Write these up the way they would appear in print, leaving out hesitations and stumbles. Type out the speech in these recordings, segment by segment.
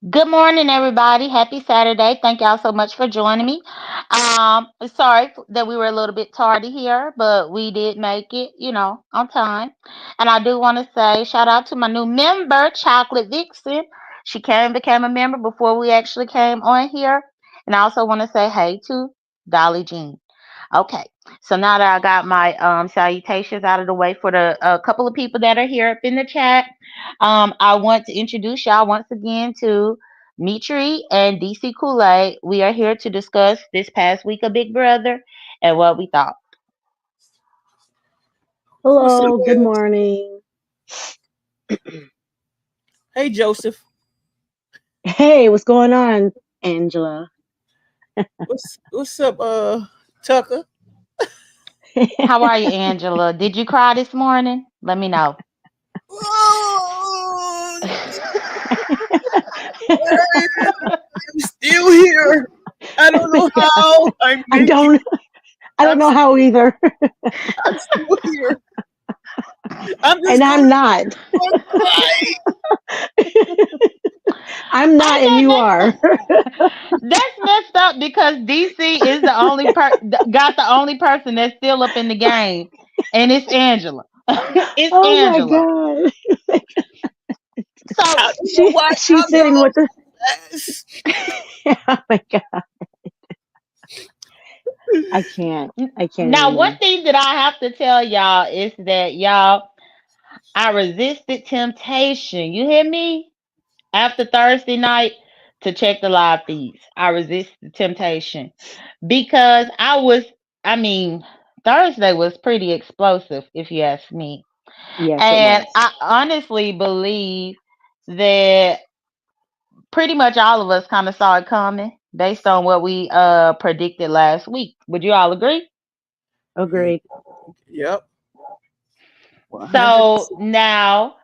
Good morning, everybody. Happy Saturday. Thank y'all so much for joining me. Sorry that we were a little bit tardy here, but we did make it, on time. And I do want to say shout out to my new member, Chocolate Vixen. She came became a member before we actually came on here. And I also want to say hey to Dolly Jean. Okay, so now that I got my salutations out of the way for the couple of people that are here up in the chat, I want to introduce y'all once again to Mytry and DC Koolaid. We are here to discuss this past week of Big Brother and what we thought. What's up, Hello, good guys? morning. Hey, Joseph. Hey, what's going on, Angela? What's up, Tucker? How are you, Angela? Did you cry this morning? Let me know. Oh, I'm still here. I don't know how I I make it. don't I don't I'm, know how either. I'm still here. I'm just And gonna I'm not. cry. I'm not and Okay, you are. that's messed up because DC is the only got the only person that's still up in the game, and it's Angela. It's Oh my Angela. god. So I don't know She why she's I'm sitting with the lost. Oh my god. I can't. I can't now, one even. thing that I have to tell y'all is that y'all, I resisted temptation. You hear me? After Thursday night to check the live feeds, I resisted temptation because I mean, Thursday was pretty explosive, if you ask me. Yes, it And was. I honestly believe that pretty much all of us kind of saw it coming based on what we predicted last week. Would you all agree? Agreed. Yep, So 100%. now,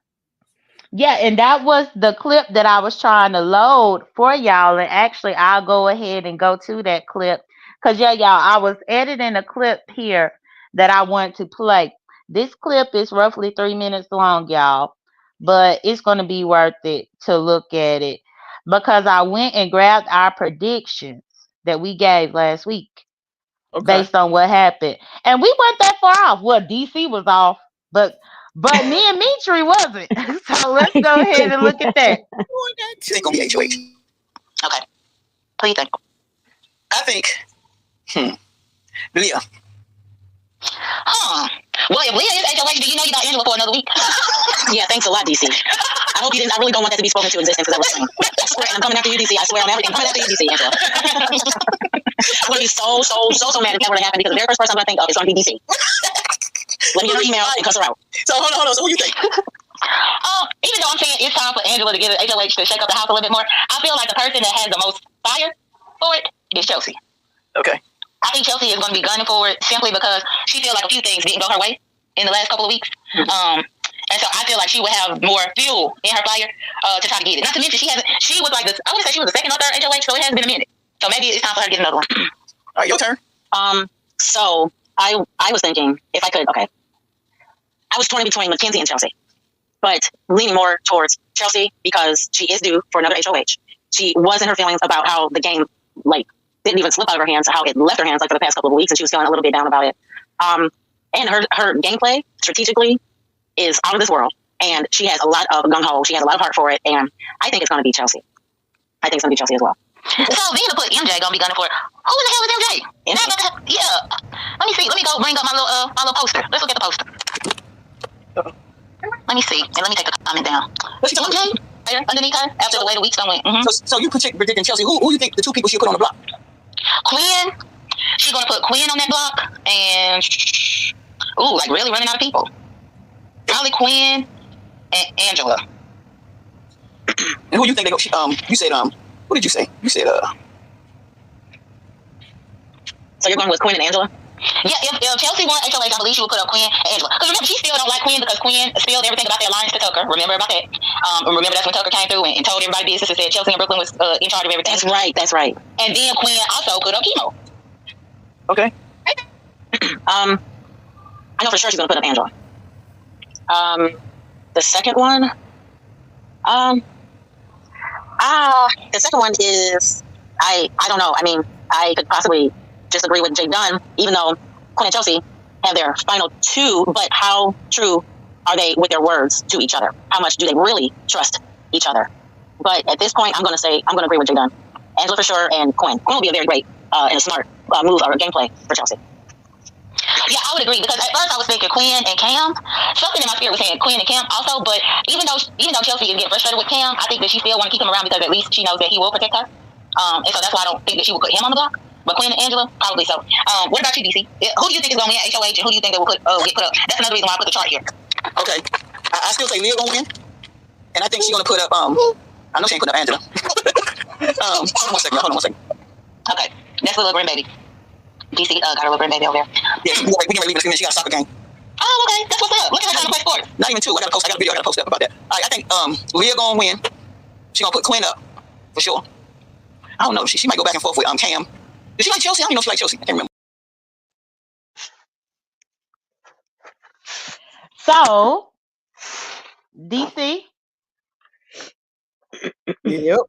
yeah, and that was the clip that I was trying to load for y'all. And actually, I'll go ahead and go to that clip. Because, yeah, y'all, I was editing a clip here that I want to play. This clip is roughly 3 minutes long, y'all. But it's going to be worth it to look at it. Because I went and grabbed our predictions that we gave last week Okay. based on what happened. And we weren't that far off. Well, DC was off, but me and Mitri wasn't. So let's go ahead and look at that. You think gonna be HOH? Okay. What do you think? I think. Leah. Well, if Leah is HOH, do you know you got Angela for another week? Yeah, thanks a lot, DC. I hope you didn't. I really don't want that to be spoken to existence because I was saying. I swear, and I'm coming after you, DC. I swear on everything. I'm coming after you, DC, Angela. I'm gonna be so mad if that were to happen because the very first person I'm gonna think of is gonna be DC. Let me get her email and cuss her out. So hold on. So who you think? Even though I'm saying it's time for Angela to get an HOH to shake up the house a little bit more, I feel like the person that has the most fire for it is Chelsea. Okay. I think Chelsea is going to be gunning for it simply because she feels like a few things didn't go her way in the last couple of weeks. Mm-hmm. And so I feel like she would have more fuel in her fire to try to get it. Not to mention she was like I would say she was the second or third HOH, so it hasn't been a minute. So maybe it's time for her to get another one. All right, your turn. So I was thinking if I could, okay. I was torn between Mackenzie and Chelsea, but leaning more towards Chelsea because she is due for another HOH. She was in her feelings about how the game didn't even slip out of her hands, how it left her hands for the past couple of weeks, and she was feeling a little bit down about it. And her gameplay strategically is out of this world, and she has a lot of gung ho. She has a lot of heart for it, and I think it's going to be Chelsea. I think it's going to be Chelsea as well. So being to put MJ gonna be gunning for it. Who in the hell is MJ? Yeah. Let me see. Let me go bring up my little poster. Let's look at the poster. Let me see, and let me take the comment down. MJ there underneath her after the way the weeks done went. Mm-hmm. So you predicting Chelsea? Who you think the two people she'll put on the block? Quinn. She's gonna put Quinn on that block, and like really running out of people. Probably Quinn and Angela. And who you think they go? You said what did you say? You said So you're going with Quinn and Angela? Yeah, if Chelsea won HOH, I believe she would put up Quinn and Angela. Because remember, she still don't like Quinn because Quinn spilled everything about their alliance to Tucker. Remember about that? Remember that's when Tucker came through and told everybody business and said Chelsea and Brooklyn was in charge of everything. That's right. And then Quinn also put up Chemo. Okay. I know for sure she's going to put up Angela. The second one, I The second one is I don't know. I mean, I could possibly just agree with Jay Dunn, even though Quinn and Chelsea have their final two. But how true are they with their words to each other? How much do they really trust each other? But at this point, I'm going to agree with Jay Dunn, Angela for sure, and Quinn. Quinn will be a very great and a smart move or gameplay for Chelsea. Yeah, I would agree because at first I was thinking Quinn and Cam. Something in my spirit was saying Quinn and Cam also, but even though Chelsea is getting frustrated with Cam, I think that she still want to keep him around because at least she knows that he will protect her. And so that's why I don't think that she would put him on the block. But Quinn and Angela, probably so. What about you, DC? Who do you think is going to win at HOH, and who do you think that will get put up? That's another reason why I put the chart here. Okay, I still say Leah gonna win, and I think she's gonna put up. I know she ain't putting up Angela. Hold on one second. Okay, that's the little grandbaby. DC got her little grandbaby over there. Yeah, we can leave in a few minutes. She got a soccer game. Oh, okay, that's what's up. Look at her trying to play sports. Not even two. I got a video. I got to post up about that. I think Leah gonna win. She gonna put Quinn up for sure. I don't know. She might go back and forth with Cam. Does she like Chelsea? I don't even know if she like Chelsea. I can't remember. So, DC. Yep.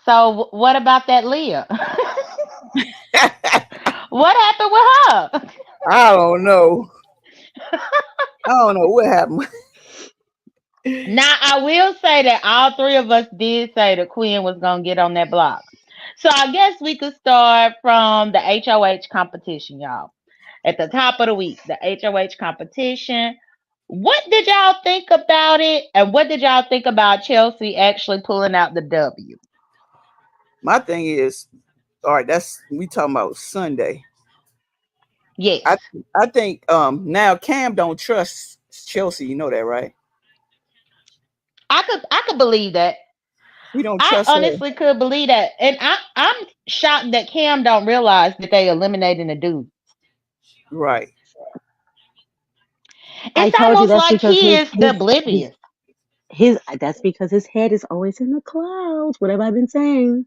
So, what about that Leah? What happened with her? I don't know. I don't know what happened. Now, I will say that all three of us did say that Quinn was going to get on that block. So, I guess we could start from the HOH competition, y'all. At the top of the week, the HOH competition. What did y'all think about it? And what did y'all think about Chelsea actually pulling out the W? My thing is, all right, we talking about Sunday. Yes. I think now Cam don't trust Chelsea. You know that, right? I could believe that. He don't I trust her. honestly could believe that. And I'm shocked that Cam don't realize that they eliminating the dude. Right. I It's told you almost that's like because he is oblivious. that's because his head is always in the clouds. What have I been saying?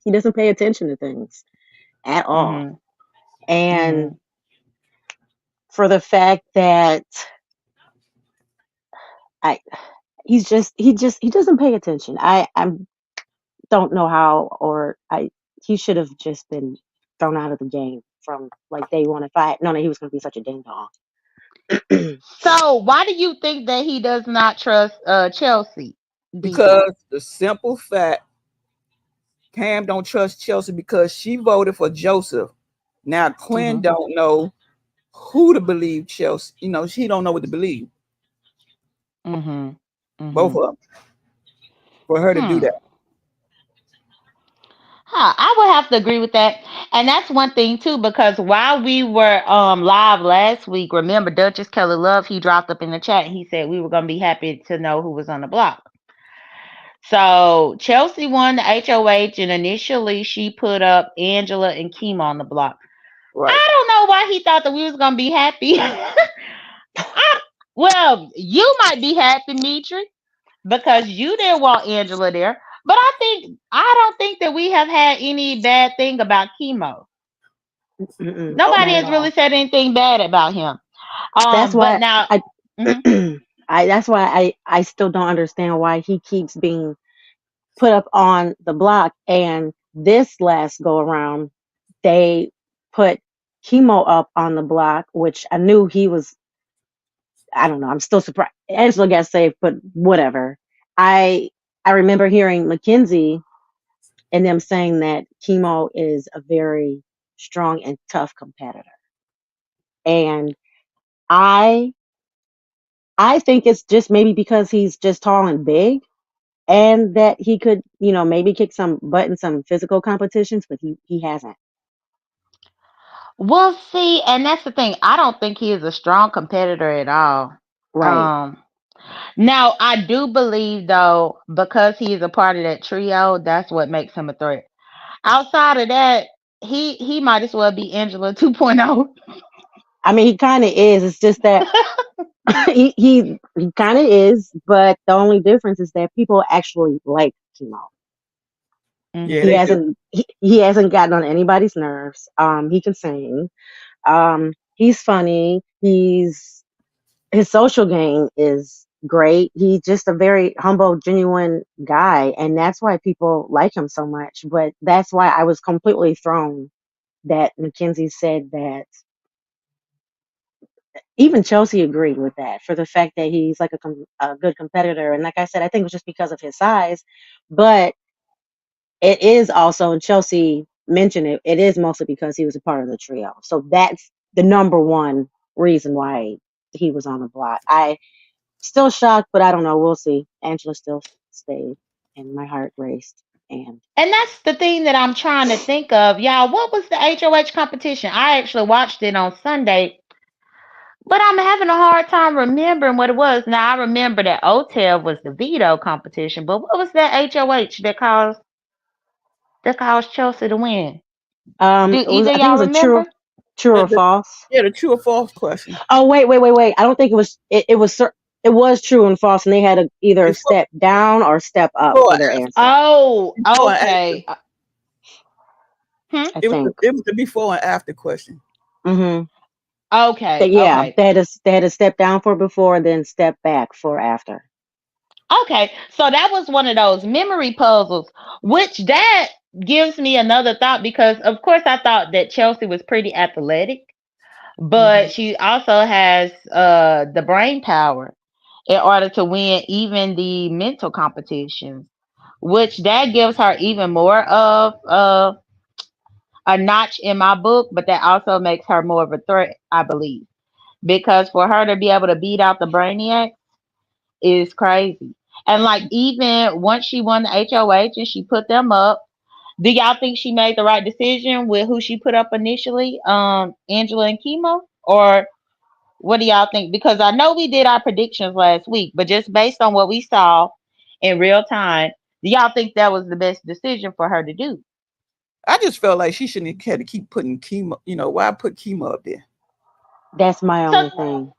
He doesn't pay attention to things at all. Mm-hmm. And Mm-hmm. for the fact that I he doesn't pay attention. I don't know how, or he should have just been thrown out of the game from like day one if I had known that he was going to be such a ding dong. So why do you think that he does not trust Chelsea? DC? Because the simple fact Cam don't trust Chelsea because she voted for Joseph. Now Quinn don't know who to believe. Chelsea, she don't know what to believe. Both of them. For her to do that. I would have to agree with that. And that's one thing too, because while we were live last week, remember Duchess Kelly Love, he dropped up in the chat. He said we were gonna be happy to know who was on the block. So Chelsea won the HOH, and initially she put up Angela and Kima on the block. Right. I don't know why he thought that we was gonna be happy. Well, you might be happy, Mytry, because you didn't want Angela there. But I don't think that we have had any bad thing about Chemo. Nobody has really said anything bad about him. That's why but now that's why I still don't understand why he keeps being put up on the block. And this last go around, they put Chemo up on the block, which I knew he was. I don't know. I'm still surprised. Angela got saved, but whatever. I remember hearing Mackenzie and them saying that Chemo is a very strong and tough competitor, and I think it's just maybe because he's just tall and big, and that he could, maybe kick some butt in some physical competitions, but he hasn't. we'll see, and that's the thing. I don't think he is a strong competitor at all. Right. Now I do believe though, because he is a part of that trio, that's what makes him a threat. Outside of that, he might as well be Angela 2.0. I mean, he kind of is. It's just that he kind of is, but the only difference is that people actually like Chemo. Yeah, He hasn't he hasn't gotten on anybody's nerves. He can sing. He's funny. His social game is great. He's just a very humble, genuine guy, and that's why people like him so much. But that's why I was completely thrown that Mackenzie said that. Even Chelsea agreed with that for the fact that he's like a good competitor. And like I said, I think it was just because of his size, but it is also, and Chelsea mentioned it, it is mostly because he was a part of the trio. So that's the number one reason why he was on the block. I still shocked, but I don't know. We'll see. Angela still stayed, and my heart raced. And And that's the thing that I'm trying to think of. Y'all, what was the HOH competition? I actually watched it on Sunday, but I'm having a hard time remembering what it was. Now, I remember that OTEL was the veto competition, but what was that HOH that caused Chelsea to win? Do it was, either I think it y'all was a remember? true or false. Yeah, the true or false question. Oh wait. I don't think it was. It was true and false, and they had to either Before, step down or step up before, for their answer. Oh, before and after. okay. Hmm? I think. It was the before and after question. Mm-hmm. Okay, Yeah, okay. they had to step down for before, then step back for after. Okay, so that was one of those memory puzzles, which that gives me another thought because, of course, I thought that Chelsea was pretty athletic, Hmm. but she also has the brain power in order to win even the mental competitions, which that gives her even more of a notch in my book, but that also makes her more of a threat, I believe, because for her to be able to beat out the Brainiac is crazy. And like even once she won the HOH and she put them up, do y'all think she made the right decision with who she put up initially, Angela and Chemo, or what do y'all think? Because I know we did our predictions last week, but just based on what we saw in real time, do y'all think that was the best decision for her to do? I just felt like she shouldn't have had to keep putting chemo. Why put chemo up there? That's my So, only thing.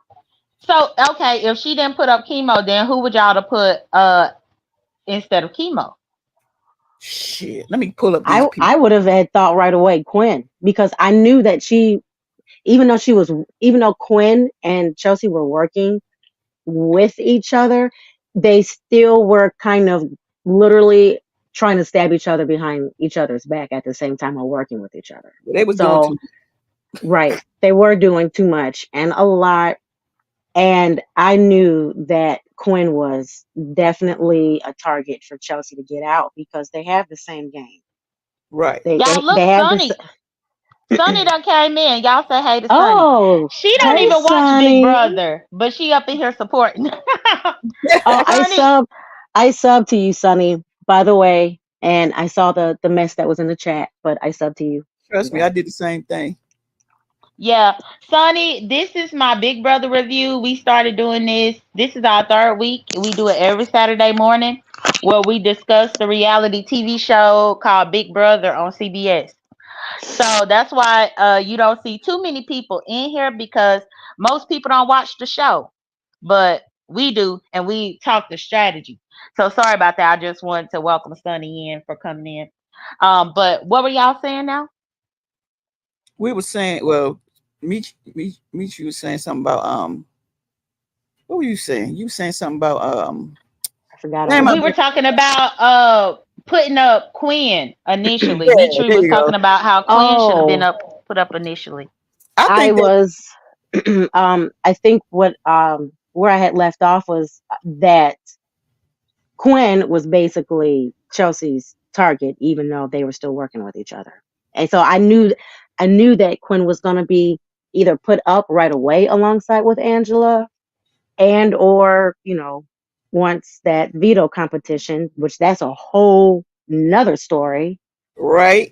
so okay, if she didn't put up Chemo, then who would y'all to put instead of Chemo? Shit. Let me pull up these I people. I would have had thought right away Quinn because I knew that even though she was even though Quinn and Chelsea were working with each other, they still were kind of literally trying to stab each other behind each other's back at the same time while working with each other. They was doing So too. right, they were doing too much and a lot. And I knew that Quinn was definitely a target for Chelsea to get out because they have the same game. Right. They Y'all they look, they have this. Sonny. Sonny done came in. Y'all say hey to Sonny. Oh, She don't hey even watch Big Sonny. Brother, but she up in here supporting. Oh, Sonny, I sub to you, Sonny. By the way, and I saw the mess that was in the chat, but I sub to you. Trust me, I Congrats. did the same thing. yeah, Sonny, this is my Big Brother review. We started doing this. This is our third week. We do it every Saturday morning where we discuss the reality TV show called Big Brother on CBS. So that's why you don't see too many people in here because most people don't watch the show, but we do, and we talk the strategy. So sorry about that. I just wanted to welcome Sunny in for coming in. But what were y'all saying now? We were saying, well, Meet you was saying something about what were you saying? You were saying something about I forgot damn, I We already. were been, talking about putting up Quinn initially. yeah, Mytry there was you go. talking about how Quinn should have been Oh, put up initially. I I think that was. I think what where I had left off was that Quinn was basically Chelsea's target, even though they were still working with each other. And so I knew that Quinn was going to be either put up right away alongside with Angela, and or once that veto competition, which that's a right.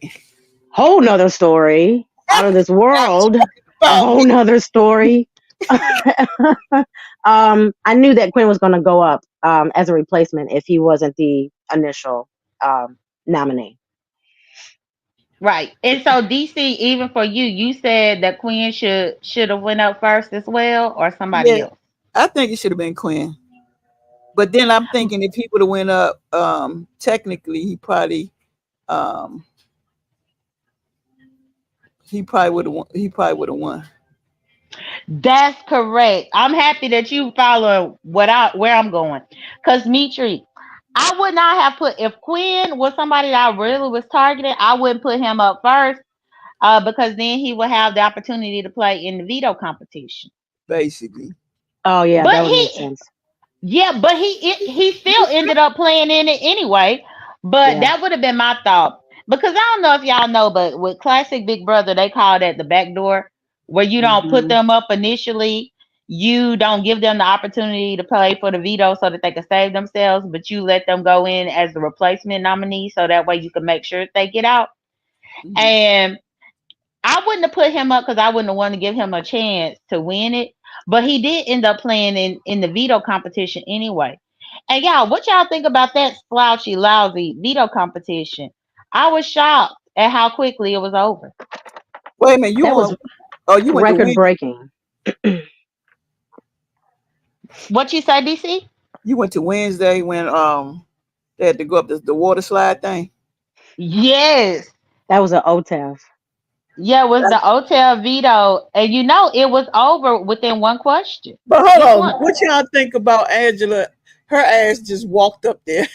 whole nother story, out of this world, a About whole me. nother story. I knew that Quinn was going to go up as a replacement if he wasn't the initial nominee. Right. And so DC, even for you, you said that Quinn should have went up first as well, or somebody Yeah, else. I think it should have been Quinn. But then I'm thinking if he would have went up, technically um he probably would have won. He probably would have won. That's correct. I'm happy that you follow where I'm going. Cause Mitri, I would not have put if Quinn was somebody that I really was targeting, I wouldn't put him up first. Because then he would have the opportunity to play in the veto competition. basically. Oh yeah, But that would make he sense. Yeah, but he still ended up playing in it anyway. But Yeah. that would have been my thought. Because I don't know if y'all know, but with classic Big Brother, they call that the back door, where you don't put Hmm. them up initially. You don't give them the opportunity to play for the veto so that they can save themselves, but you let them go in as the replacement nominee so that way you can make sure they get out. Hmm. And I wouldn't have put him up because I wouldn't have wanted to give him a chance to win it. But he did end up playing in the veto competition anyway. And y'all, what y'all think about that slouchy, lousy veto competition? I was shocked at how quickly it was over. Wait a minute, you That was on? Oh, you went to record Wednesday. breaking. What you say, DC? You went to Wednesday when they had to go up the water slide thing. Yes. That was an OTEV. Yeah, it was the hotel veto. And you know, it was over within one question. But Just hold on, one. what y'all think about Angela? Her ass just walked up there.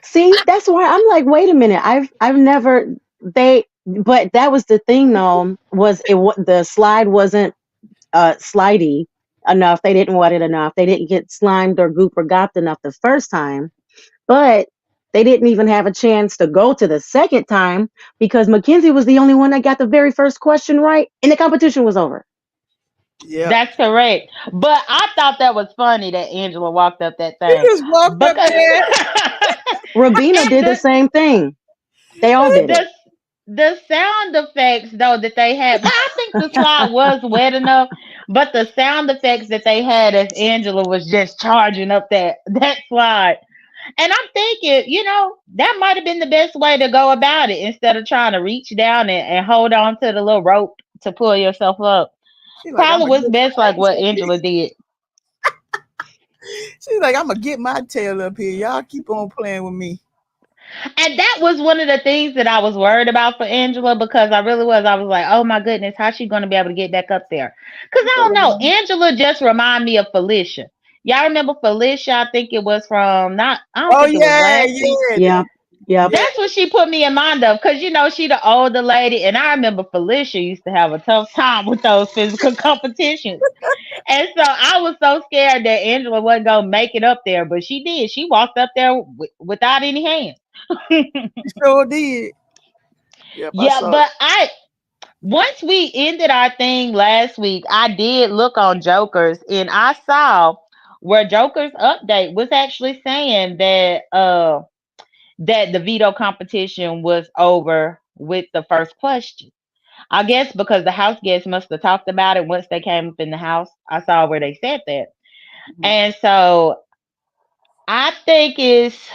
See, that's why I'm like, wait a minute. I've never they but that was the thing though, was the slide wasn't slidey enough. They didn't wet it enough. They didn't get slimed or goop or gopped enough the first time. But they didn't even have a chance to go to the second time because Mackenzie was the only one that got the very first question right and the competition was over. Yeah, That's correct. But I thought that was funny that Angela walked up that she thing. just walked up Because there. Rabina and did the same thing. They all did it. the the sound effects though that they had, but I think the slide was wet enough. But the sound effects that they had as Angela was just charging up that slide, and I'm thinking, that might have been the best way to go about it instead of trying to reach down and hold on to the little rope to pull yourself up. She's like, I'm Probably gonna was get best my like what tail. Angela did. She's like, I'm gonna get my tail up here. Y'all keep on playing with me. And that was one of the things that I was worried about for Angela because I really was. I was like, oh my goodness, how's she going to be able to get back up there? Because I don't know. Angela just remind me of Felicia. Y'all remember Felicia? I think it was from not. I don't Oh think it was yeah, last season. yeah, Yep. Yep. yeah. That's what she put me in mind of because she the older lady, and I remember Felicia used to have a tough time with those physical competitions, and so I was so scared that Angela wasn't gonna make it up there, but she did. She walked up there without any hands. She sure did. Yep, I Yeah, saw it. but once we ended our thing last week, I did look on Jokers and I saw where Jokers update was actually saying that the veto competition was over with the first question. I guess because the house guests must have talked about it once they came up in the house. I saw where they said that. Mhm. And so I think it's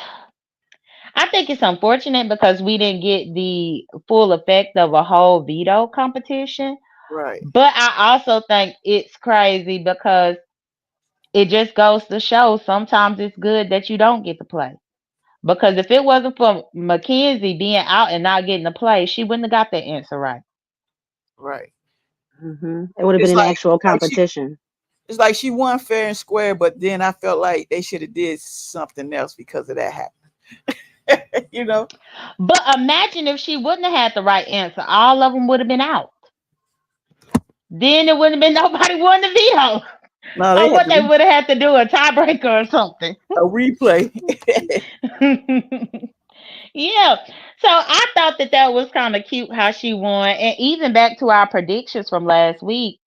I think it's unfortunate because we didn't get the full effect of a whole veto competition. Right, But I also think it's crazy because it just goes to show sometimes it's good that you don't get to play. Because if it wasn't for Mackenzie being out and not getting to play, she wouldn't have got that answer right. right. It would have been It's an actual like she competition. it's like she won fair and square, but then I felt like they should have did something else because of that happened. you know? But imagine if she wouldn't have had the right answer, all of them would have been out. Then it wouldn't have been nobody won the veto. No, they Or had what to they would have had to do a tiebreaker or something. a replay. Yeah. So I thought that was kind of cute how she won. And even back to our predictions from last week,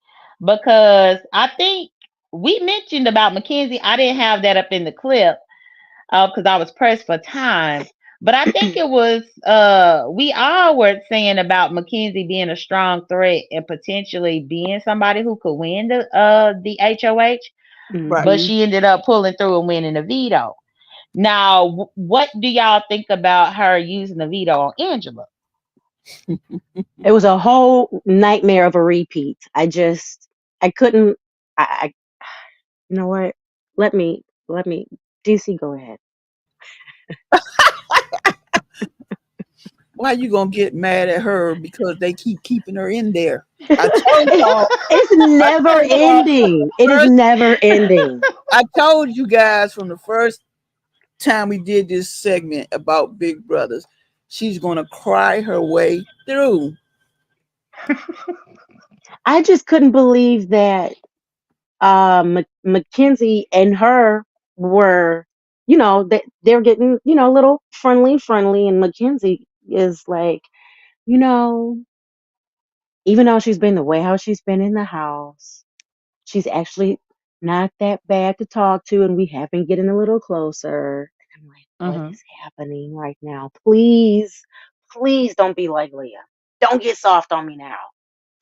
because I think we mentioned about Mackenzie. I didn't have that up in the clip because I was pressed for time. But I think it was we all were saying about Mackenzie being a strong threat and potentially being somebody who could win the HOH, right. but Hmm. she ended up pulling through and winning the veto. Now, what do y'all think about her using the veto on Angela? It was a whole nightmare of a repeat. I couldn't. I you know what? Let me. DC, go ahead. why you gonna get mad at her because they keep keeping her in there? I told It's y'all. it's I never told y'all from the ending. It is first. never ending. I told you guys from the first time we did this segment about Big Brothers, she's gonna cry her way through. I just couldn't believe that Mackenzie and her were, they're getting, a little friendly, and Mackenzie is like, you know, even though she's been the way how she's been in the house, she's actually not that bad to talk to, and we have been getting a little closer. And I'm like, what Mhm. is happening right now? Please, please don't be like Leah. Don't get soft on me now.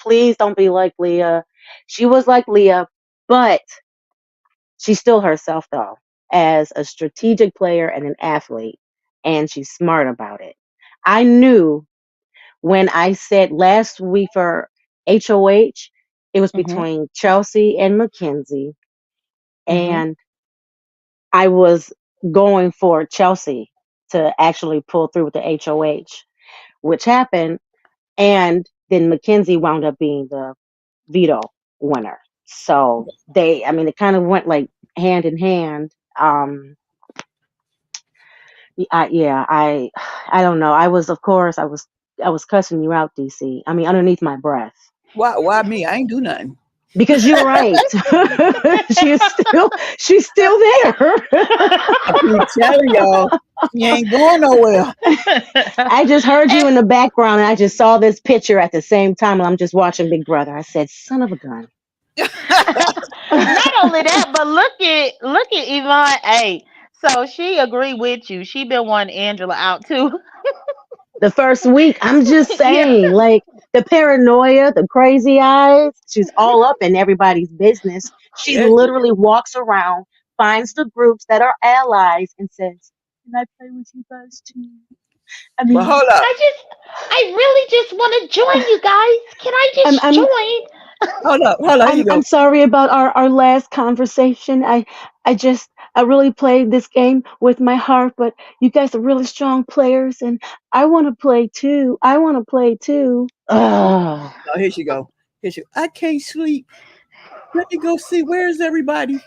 Please don't be like Leah. She was like Leah, but she's still herself though, as a strategic player and an athlete, and she's smart about it. I knew when I said last week for HOH, it was Mhm. between Chelsea and Mackenzie, Mhm. and I was going for Chelsea to actually pull through with the HOH, which happened, and then Mackenzie wound up being the veto winner. So it kind of went like hand in hand. I don't know. Of course, I was cussing you out, DC. I mean, underneath my breath. Why? Why me? I ain't do nothing. Because you're right. She's still there. I keep telling y'all, she ain't going nowhere. I just heard you And in the background and I just saw this picture at the same time and I'm just watching Big Brother. I said, son of a gun. not only that, but look at Yvonne. Hey, so she agreed with you. She been wanting Angela out too. The first week, I'm just Yeah. saying, like the paranoia, the crazy eyes, she's all up in everybody's business. She Yes, she literally walks around, finds the groups that are allies, and says, can I play with you guys too? I but mean, hold up, I just, I really just want to join you guys. Can I I'm just I'm join? hold up. Here you I'm go. sorry about our last conversation. I really played this game with my heart, but you guys are really strong players and I wanna play too. I wanna play too. Ugh. Oh, here she go. Here she. I can't sleep. Let me go see. Where's everybody?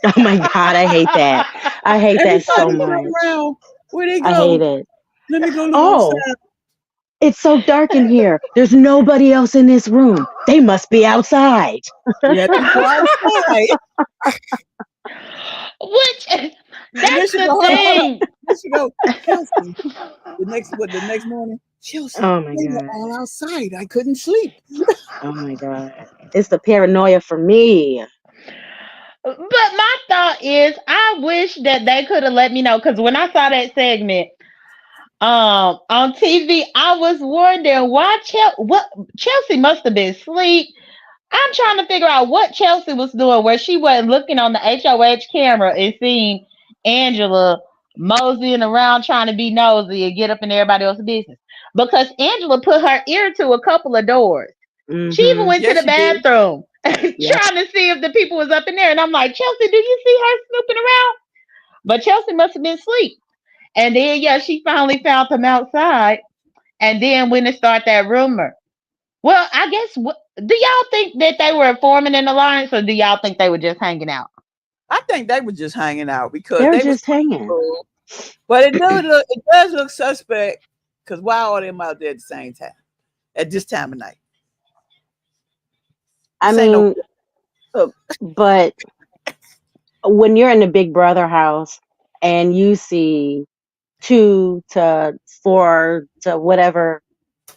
Oh my god, I hate that. I hate that so Everybody's still much. around. Where they I hate go? it. Let me go look Oh, outside. it's so dark in here. There's nobody else in this room. They must be outside. Let me go outside. Which, And then that's she go, the hold up. thing. Then she go, Chelsea. The next morning, Chelsea, Oh my they were god. all outside. I couldn't sleep. Oh my god. It's the paranoia for me. But my thought is, I wish that they could have let me know because when I saw that segment, on TV, I was wondering why what Chelsea must have been asleep. I'm trying to figure out what Chelsea was doing where she wasn't looking on the HOH camera and seeing Angela moseying around trying to be nosy and get up in everybody else's business. Because Angela put her ear to a couple of doors. She even Mhm. went to Yes, the she did. bathroom Yep. trying to see if the people was up in there. And I'm like, Chelsea, do you see her snooping around? But Chelsea must have been asleep. And then yeah, she finally found them outside. And then when it started that rumor. Well, I guess do y'all think that they were forming an alliance or do y'all think they were just hanging out? I think they were just hanging out because They're they was just playing hanging. cool. But it does look suspect because why all them out there at the same time at this time of night? I This ain't no. mean, uh, but when you're in the Big Brother house and you see 2 to 4 to whatever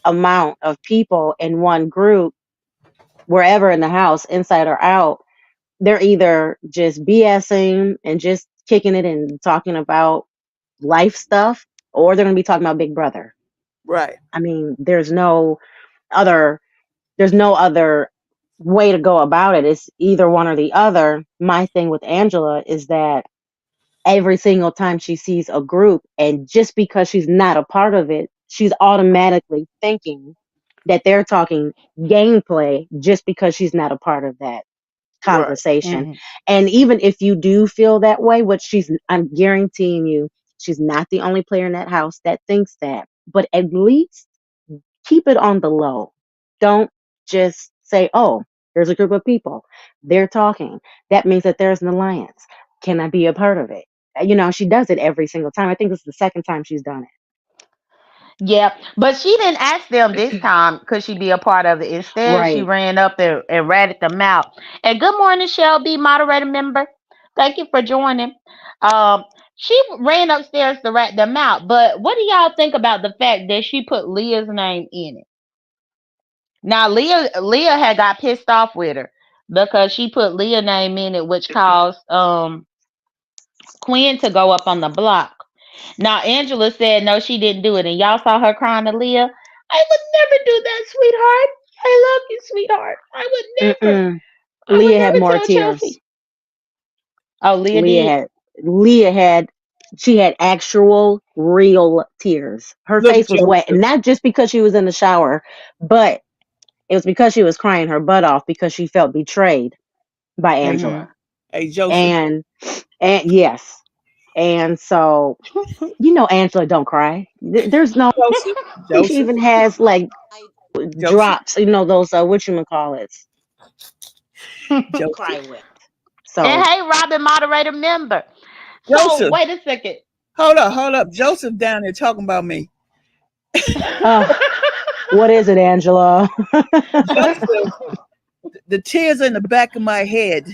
amount of people in one group, wherever in the house, inside or out, they're either just BSing and just kicking it and talking about life stuff, or they're going to be talking about Big Brother. Right. I mean, other there's no other way to go about it. It's either one or the other. My thing with Angela is that every single time she sees a group, and just because she's not a part of it, she's automatically thinking that they're talking gameplay just because she's not a part of that Right. conversation. Hmm. And even if you do feel that way, I'm guaranteeing you, she's not the only player in that house that thinks that. but at least keep it on the low. Don't just say, oh, there's a group of people. They're talking. That means that there's an alliance. Can I be a part of it? She does it every single time. I think this is the second time she's done it. Yeah, but she didn't ask them this time could she be a part of it. Instead, she Right. ran up and ratted them out. And good morning, Shelby, moderator member. Thank you for joining. Um, she ran upstairs to rat them out. But what do y'all think about the fact that she put Leah's name in it? Now, Leah had got pissed off with her because she put Leah's name in it, which caused Quinn to go up on the block. Now Angela said no, she didn't do it, and y'all saw her crying to Leah. I would never do that, sweetheart. I love you, sweetheart. I would never. Mm-mm. I would Leah had never more tell tears. Chelsea. Oh, Leah Leah did. had Leah had she had actual real tears. Her Look, face was wet, and Joseph. not just because she was in the shower, but it was because she was crying her butt off because she felt betrayed by Mhm. Angela. Hey, Joseph. And yes. And so Angela don't cry. There's no Joseph. I think she Joseph. even has like Joseph. drops, those what you call it, cry Joseph. with. And So hey, Robin, moderator member. So Joseph. wait a second. Hold up. Joseph down there talking about me. uh what is it, Angela? Joseph, the tears in the back of my head.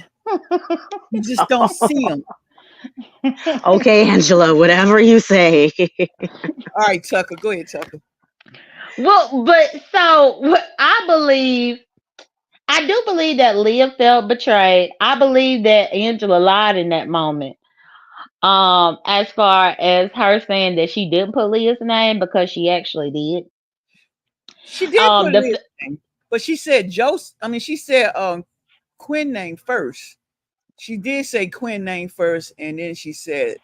You just don't see them. Okay, Angela, whatever you say. All right, Tucker. Go ahead, Tucker. Well, but so I do believe that Leah felt betrayed. I believe that Angela lied in that moment. As far as her saying that she didn't put Leah's name because she actually did. She did Um, put the Leah's name, but she said Joseph. I mean, she said Quinn name first. She did say Quinn name first, and then she said,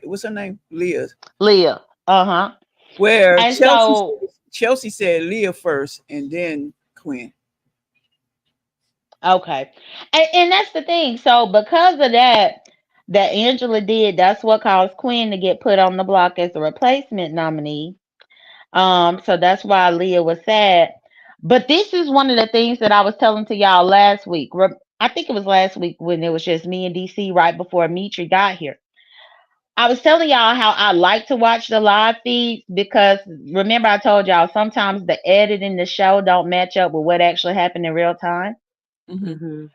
what's her name? Leah. Leah. Uh huh. Where And so Chelsea said Leah first, and then Quinn. okay, and that's the thing. So because of that Angela did, that's what caused Quinn to get put on the block as a replacement nominee. So that's why Leah was sad. But this is one of the things that I was telling to y'all last week. I think it was last week when it was just me and DC right before Mytry got here. I was telling y'all how I like to watch the live feeds because remember I told y'all sometimes the edit in the show don't match up with what actually happened in real time. Mm-hmm. Hmm.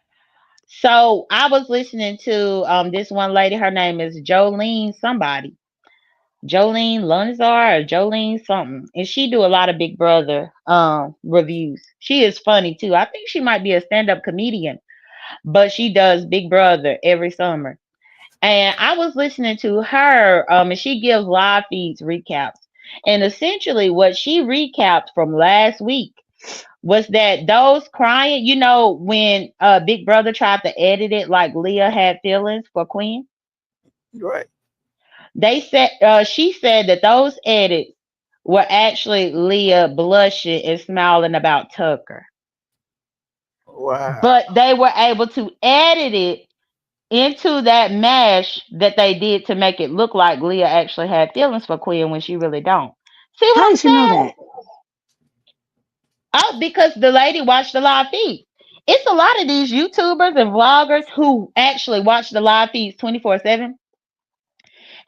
So I was listening to this one lady. Her name is Jolene somebody. Jolene Lunzar or Jolene something. And she do a lot of Big Brother reviews. She is funny too. I think she might be a stand-up comedian, but she does Big Brother every summer. And I was listening to her, and she gives live feeds recaps. And essentially what she recapped from last week was that those crying, when Big Brother tried to edit it like Leah had feelings for Queen, Right. they said she said that those edits were actually Leah blushing and smiling about Tucker. Wow. But they were able to edit it into that mash that they did to make it look like Leah actually had feelings for Quinn when she really don't. See what How I'm did you know saying? that? Oh, because the lady watched the live feed. It's a lot of these YouTubers and vloggers who actually watch the live feeds 24/7,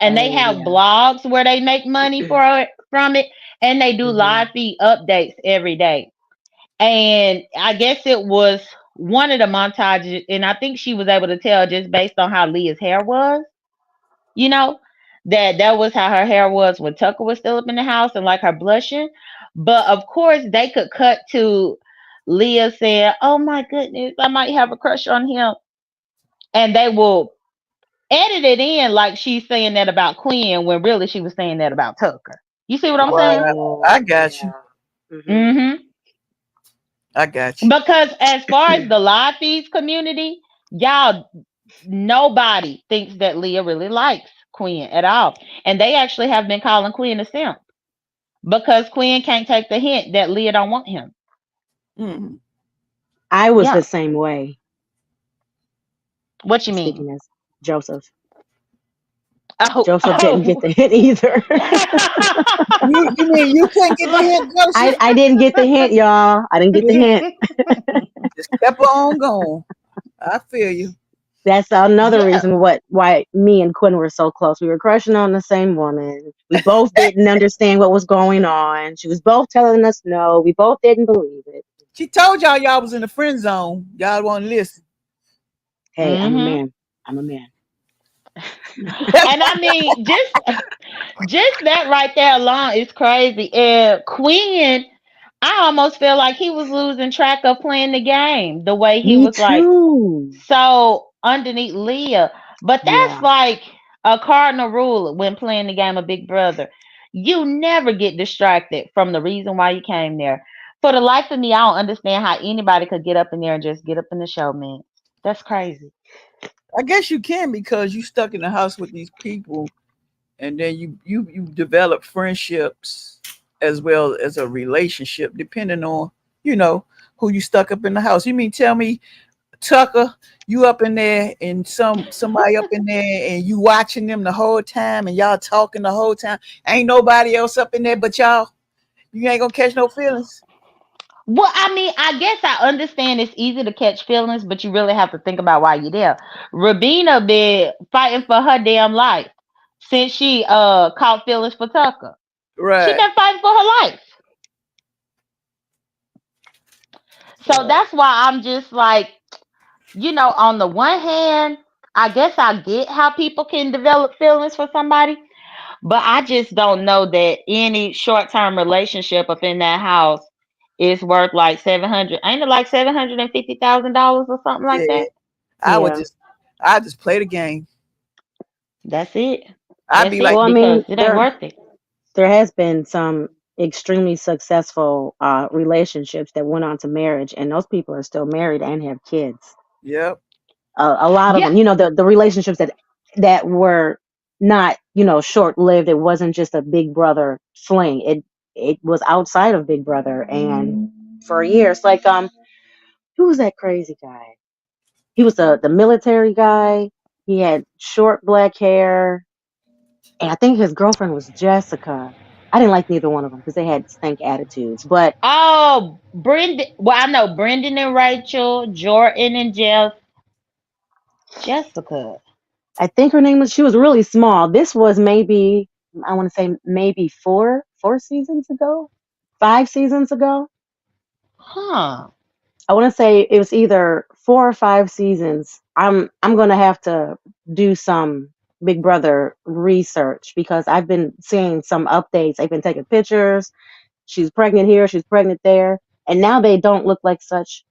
and they Oh have yeah. blogs where they make money from it, and they do Hmm. live feed updates every day. And I guess it was one of the montages, and I think she was able to tell just based on how Leah's hair was, you know, that was how her hair was when Tucker was still up in the house and like her blushing. But of course, they could cut to Leah saying, "Oh my goodness, I might have a crush on him," and they will edit it in like she's saying that about Quinn when really she was saying that about Tucker. You see what I'm saying? Wow. I Oh got you. yeah. Hmm. Hmm. I got you. Because as far as the live feeds community, y'all, nobody thinks that Leah really likes Quinn at all, and they actually have been calling Quinn a simp because Quinn can't take the hint that Leah don't want him. Mm-hmm. I was the Yeah. same way. What you mean? Speaking as Joseph. Oh, Joseph didn't get oh. the hint either. You mean you couldn't get the hint, Joseph? I didn't get the hint, y'all. I didn't get the hint. Just kept on going. I feel you. That's another Yeah. reason why me and Quinn were so close. We were crushing on the same woman. We both didn't understand what was going on. She was both telling us no. We both didn't believe it. She told y'all was in the friend zone. Y'all won't listen. Hey, I'm a Hmm. man. I'm a man. And I mean, just that right there alone is crazy. And Quinn, I almost feel like he was losing track of playing the game. The way he Me was like too. so underneath Leah. But that's Yeah. like a cardinal rule when playing the game of Big Brother. You never get distracted from the reason why you came there. For the life of me, I don't understand how anybody could get up in there and just get up in the show, man. That's crazy. I guess you can because you stuck in the house with these people, and then you develop friendships as well as a relationship, depending on you know who you stuck up in the house. You mean tell me, Tucker, you up in there and somebody up in there and you watching them the whole time and y'all talking the whole time. Ain't nobody else up in there but y'all. You ain't gonna catch no feelings. Well, I mean, I guess I understand it's easy to catch feelings, but you really have to think about why you're there. Rabina been fighting for her damn life since she caught feelings for Tucker. She Right. been fighting for her life. So So that's why I'm just like, on the one hand, I guess I get how people can develop feelings for somebody, but I just don't know that any short term relationship up in that house is worth like 700. Ain't it like $750,000 or something like yeah, that? I would Yeah. just I just play the game. That's it. I'd That's be like, Well, it I because mean, it ain't worth it. there has been some extremely successful relationships that went on to marriage, and those people are still married and have kids. yep, A lot of Yeah. them, the relationships that were not, short lived. It wasn't just a Big Brother fling. It was outside of Big Brother, and for years, like who was that crazy guy? He was the military guy. He had short black hair, and I think his girlfriend was Jessica. I didn't like neither one of them because they had stank attitudes. But Oh, Brendan. Well, I know Brendan and Rachel, Jordan and Jessica. I think her name was. She was really small. This was maybe, I want to say maybe four seasons ago, 5 seasons ago. Huh. I want to say it was either 4 or 5 seasons. I'm gonna have to do some Big Brother research because I've been seeing some updates. I've been taking pictures. She's pregnant here. She's pregnant there, and now they don't look like such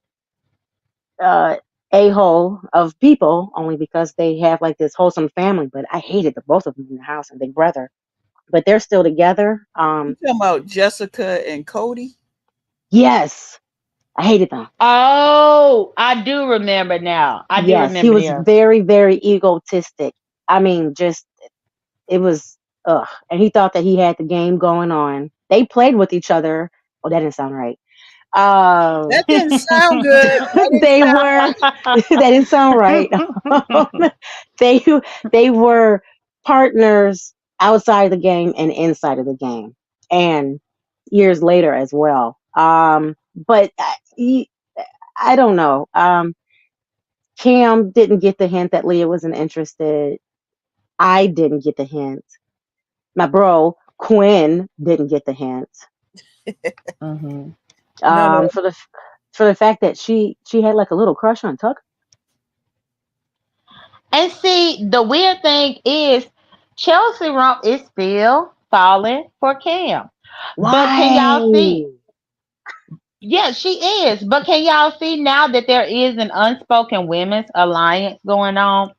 uh, a hole of people only because they have like this wholesome family. But I hated the both of them in the house and Big Brother. But they're still together. you talking about Jessica and Cody? Yes, I hated them. Oh, I do remember now. I do Yes, he remember was them. very, very egotistic. I mean, just it was ugh. And he thought that he had the game going on. They played with each other. Oh, that didn't sound right. Uh, That didn't sound good. That didn't they sound were right. that didn't sound right. they they were partners outside the game and inside of the game, and years later as well. But I don't know. Cam didn't get the hint that Leah wasn't interested. I didn't get the hint. My bro Quinn didn't get the hint. Hmm. No, no. For the fact that she had like a little crush on Tuck. And see, the weird thing is, Chelsea Rump is still falling for Cam. But can y'all see? Why? Yeah, she is. But can y'all see now that there is an unspoken women's alliance going on?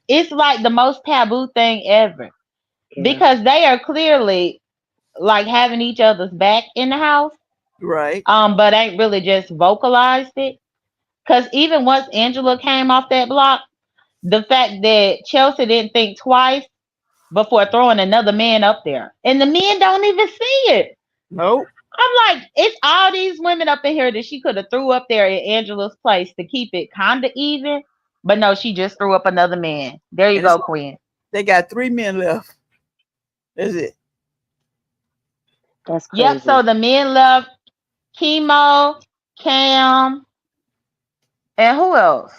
It's like the most taboo thing ever Yeah. because they are clearly like having each other's back in the house, Right. but ain't really just vocalized it. Because even once Angela came off that block, the fact that Chelsea didn't think twice before throwing another man up there, and the men don't even see it. Nope. I'm like, it's all these women up in here that she could have threw up there in Angela's place to keep it kind of even, but no, she just threw up another man. There you And it's go, Quinn. They got 3 men left. That's it. That's Yep. crazy. So the men left Chemo, Cam, and who else?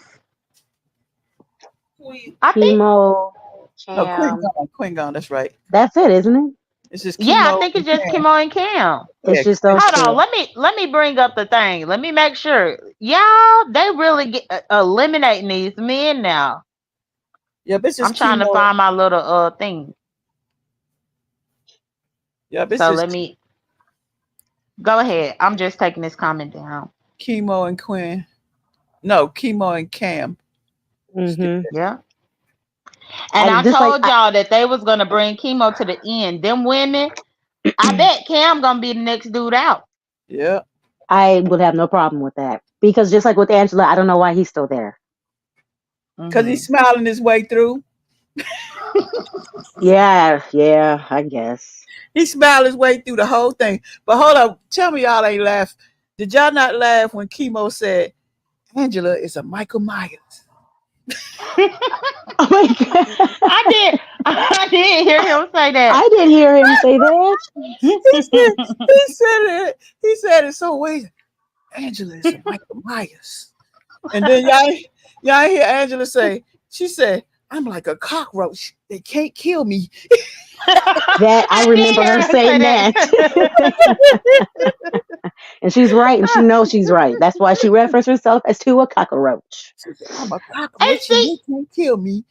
Queen. I think. Chemo, No, Quinn Cam. gone. Quinn gone. That's right. That's it, isn't it? It's just Yeah, I chemo think and it's just Cam. Chemo and Cam. Yeah, It's just Quinn. those Hold on. two. Let me bring up the thing. Let me make sure. Y'all, they really get eliminating these men now. Yep, it's I'm just trying to chemo. find my little thing. Yep, it's So let just me go ahead. I'm just taking this comment down. chemo and Quinn. No, chemo and Cam. Skip Hmm. that. Yeah. And I I just like told y'all that they was gonna bring Chemo to the end. Them women, I I, bet Cam gonna be the next dude out. Yeah, I would have no problem with that because just like with Angela, I don't know why he's still there. because he's Hmm. smiling his way through. Yeah, yeah, I guess. He smiled his way through the whole thing. But hold up, tell me y'all ain't laugh. Did y'all not laugh when chemo said Angela is a Michael Myers? Oh my god, I did. I did hear him say that. I didn't hear him say that. He said it so wait. Angela is a Michael Myers. And then y'all hear Angela say, she said, I'm like a cockroach. They can't kill me. That I I did remember hear her her say saying that, that. and she's right, and she knows she's right. That's why she referenced herself as to a cockroach. She said, I'm a And cockroach and see, they can't kill me.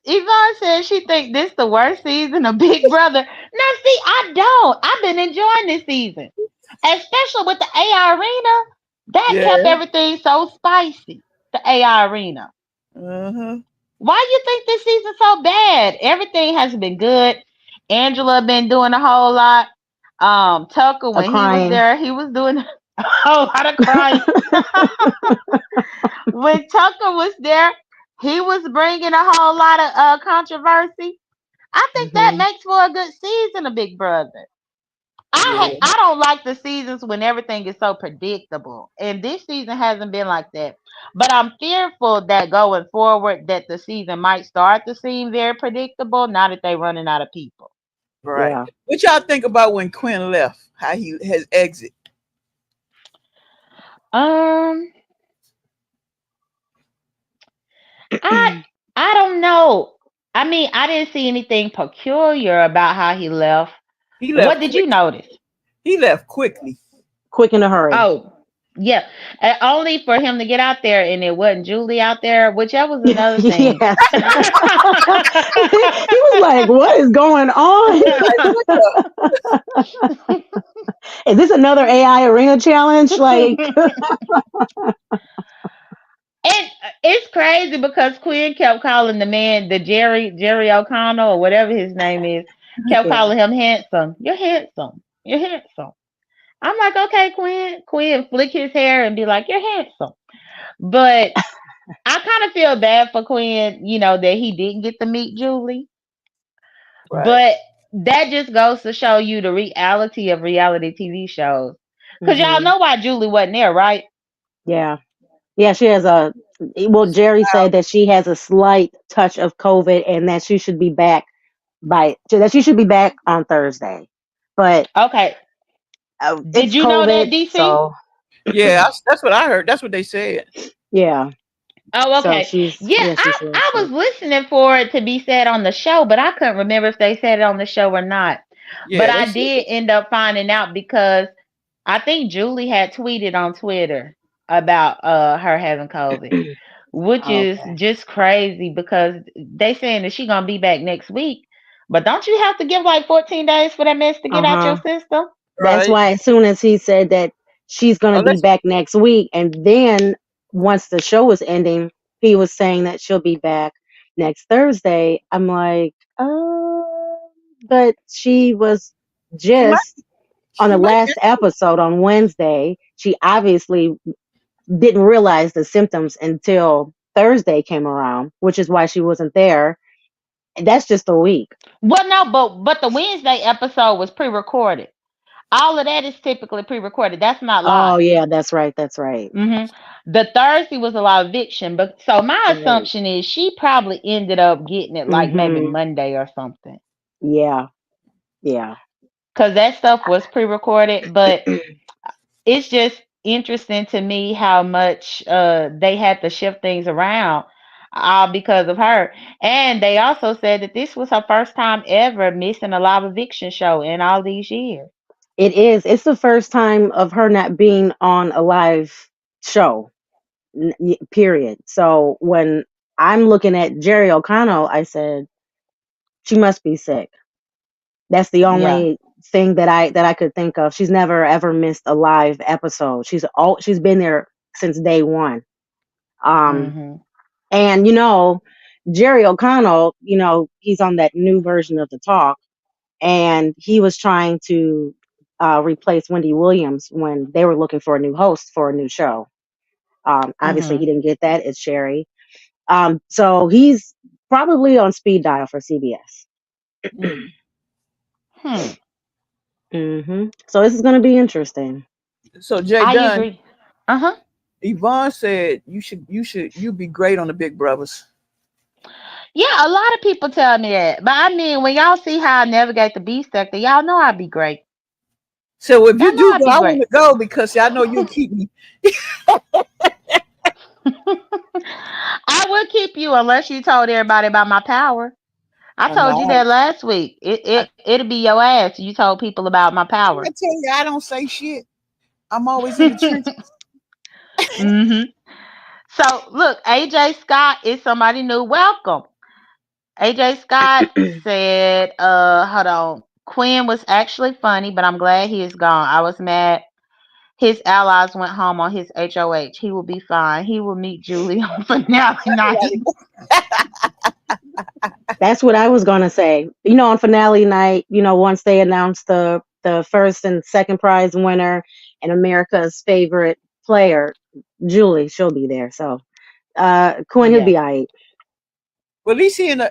Yvonne says she think this the worst season of Big Brother. Now, see, I don't. I've been enjoying this season, especially with the AI arena. That kept Yeah. everything so spicy. The AI arena. Uh-huh. Why you think this season so bad? Everything has been good. Angela been doing a whole lot. Tucker A when he was crying. there, he was doing a whole lot of crying. When Tucker was there, he was bringing a whole lot of controversy. I think that Hmm. makes for a good season of Big Brother. Yeah. I don't like the seasons when everything is so predictable, and this season hasn't been like that. But I'm fearful that going forward, that the season might start to seem very predictable now that they're running out of people. Right. Yeah. What y'all think about when Quinn left? How he has exit? Um, I I don't know. I mean, I didn't see anything peculiar about how he left. He What left did you quickly. notice? He left quickly. Quick in a hurry. Oh, yeah. Only for him to get out there and it wasn't Julie out there, which that was another thing. Yes. He was like, "What is going on? Like, what the? Is this another AI arena challenge?" Like, And it's crazy because Quinn kept calling the man, the Jerry O'Connell or whatever his name is, kept yeah. calling him handsome. You're handsome. You're handsome. I'm like, okay, Quinn. Quinn flick his hair and be like, you're handsome. But I kind of feel bad for Quinn, that he didn't get to meet Julie. Right. But that just goes to show you the reality of reality TV shows. Cause y'all Hmm. know why Julie wasn't there, right? Yeah. Yeah. She has a. Well, Jerry said that she has a slight touch of COVID, and that she should be back that she should be back on Thursday, but Okay. Did it's you know that, COVID, DC? so Yeah, that's what I heard. That's what they said. yeah. Oh, So okay. she's Yeah, yeah, I she's real I was sick. listening for it to be said on the show, but I couldn't remember if they said it on the show or not. But Yeah, they I said did end up finding out because I think Julie had tweeted on Twitter about her having COVID, which is Okay. just crazy because they saying that she gonna be back next week. But don't you have to give like 14 days for that mess to Uh get out your huh. system? That's right. why as soon as he said that she's gonna be Unless back next week, and then once the show was ending, he was saying that she'll be back next Thursday. I'm like, but she was she might, just on she the might. last episode on Wednesday. She obviously didn't realize the symptoms until Thursday came around, which is why she wasn't there. And that's just a week. Well, no, but the Wednesday episode was pre-recorded. All of that is typically pre-recorded. That's not Oh live. yeah, that's right. That's right. hmm The Thursday was a live eviction, but so my Right. assumption is she probably ended up getting it like maybe Mhm. Monday or something, Yeah. Yeah. because that stuff was pre-recorded. But it's just interesting to me how much they had to shift things around all because of her. And they also said that this was her first time ever missing a live eviction show in all these years. It is. It's the first time of her not being on a live show. Period. So when I'm looking at Jerry O'Connell, I said she must be sick. That's the Yeah. only thing that I could think of. She's never ever missed a live episode. She's been there since day one. Um, hmm and Jerry O'Connell, he's on that new version of the talk, and he was trying to replace Wendy Williams when they were looking for a new host for a new show. Obviously, he hmm didn't get that. It's Sherry. So he's probably on speed dial for CBS. Mm. Hmm. So this is going to be interesting. So Jay I Dunn, agree. Uh-huh. Yvonne said you be great on the Big Brothers. Yeah, a lot of people tell me that. But I mean, when y'all see how I navigate the beast sector, y'all know I'd be great. So if Y'all you know do I'd go, be I great. want to go because I know you'll keep me. I will keep you unless you told everybody about my power. I I'm not. told you that last week. It'll be your ass. You told people about my I power. tell you, I don't say shit. I'm always in the trenches. hmm So look, AJ Scott is somebody new. Welcome. AJ Scott said, hold on. Quinn was actually funny, but I'm glad he is gone. I was mad his allies went home on his HOH. He will be fine. He will meet Julie on finale night. That's what I was going to say. On finale night, once they announced the first and second prize winner and America's favorite player, Julie, she'll be there. So, Quinn, he'll Yeah. be all right. Well, at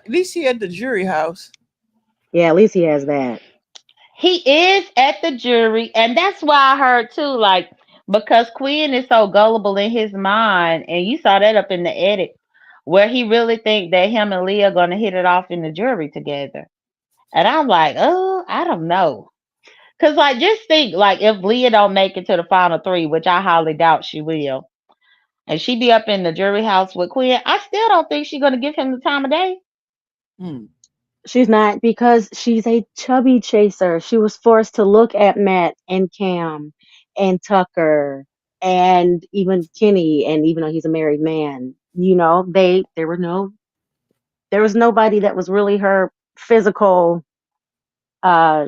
least he at the jury house. Yeah, at least he has that. He is at the jury, and that's why I heard too, like, because Quinn is so gullible in his mind, and you saw that up in the edit, where he really think that him and Leah gonna hit it off in the jury together. And I'm like, oh, I don't know. Cause like just think like if Leah don't make it to the final three, which I highly doubt she will, and she be up in the jury house with Quinn, I still don't think she's gonna give him the time of day. Hmm. She's not, because she's a chubby chaser. She was forced to look at Matt and Cam and Tucker and even Kenny, and even though he's a married man, there was nobody that was really her physical, uh,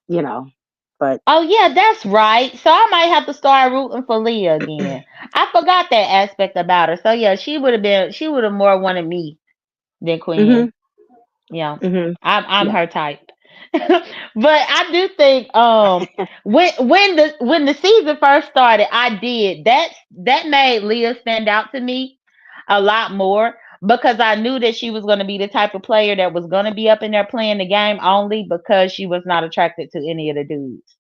you know, but Oh yeah, that's right. So I might have to start rooting for Leah again. I forgot that aspect about her. So yeah, she would have more wanted me than hmm Quinn. Yeah. hmm I'm yeah. her type. But I do think when the season first started, I did. That made Leah stand out to me a lot more because I knew that she was going to be the type of player that was going to be up in there playing the game only because she was not attracted to any of the dudes.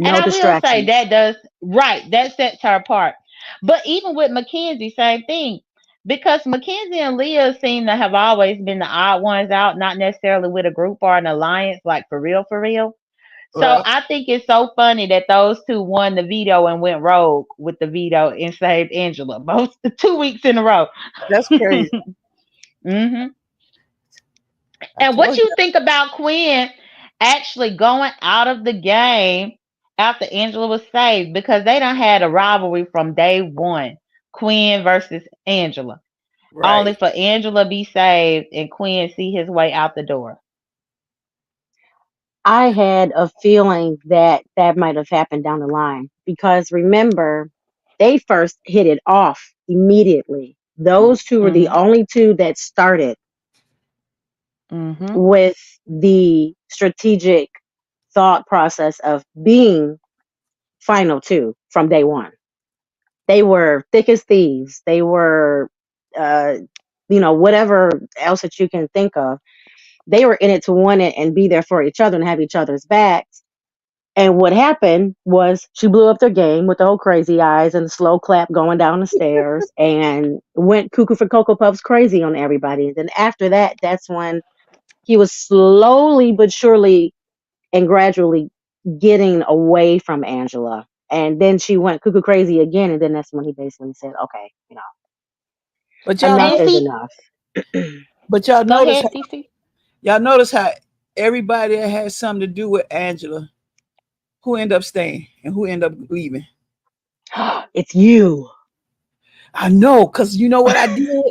And No I will say distractions. that does right, that sets her apart. But even with Mackenzie, same thing. Because Mackenzie and Leah seem to have always been the odd ones out, not necessarily with a group or an alliance, like for real, for real. So Right. I think it's so funny that those two won the veto and went rogue with the veto and saved Angela both 2 weeks in a row. That's crazy. hmm I And what told you you. think about Quinn actually going out of the game after Angela was saved? Because they done had a rivalry from day one. Quinn versus Angela. Only Right. for Angela be saved and Quinn see his way out the door. I had a feeling that that might have happened down the line, because remember, they first hit it off immediately. Those two were the hmm only two that started hmm with the strategic thought process of being final two from day one. They were thick as thieves. They were, uh, whatever else that you can think of. They were in it to win it and be there for each other and have each other's backs. And what happened was she blew up their game with the whole crazy eyes and the slow clap going down the stairs and went cuckoo for Cocoa Puffs crazy on everybody. And then after that, that's when he was slowly but surely and gradually getting away from Angela. And then she went cuckoo crazy again. And then that's when he basically said, okay, But enough is DC, enough. but y'all go notice ahead, DC. y'all notice how everybody that has something to do with Angela, who end up staying and who end up leaving. It's you. I know, cause you know what I did.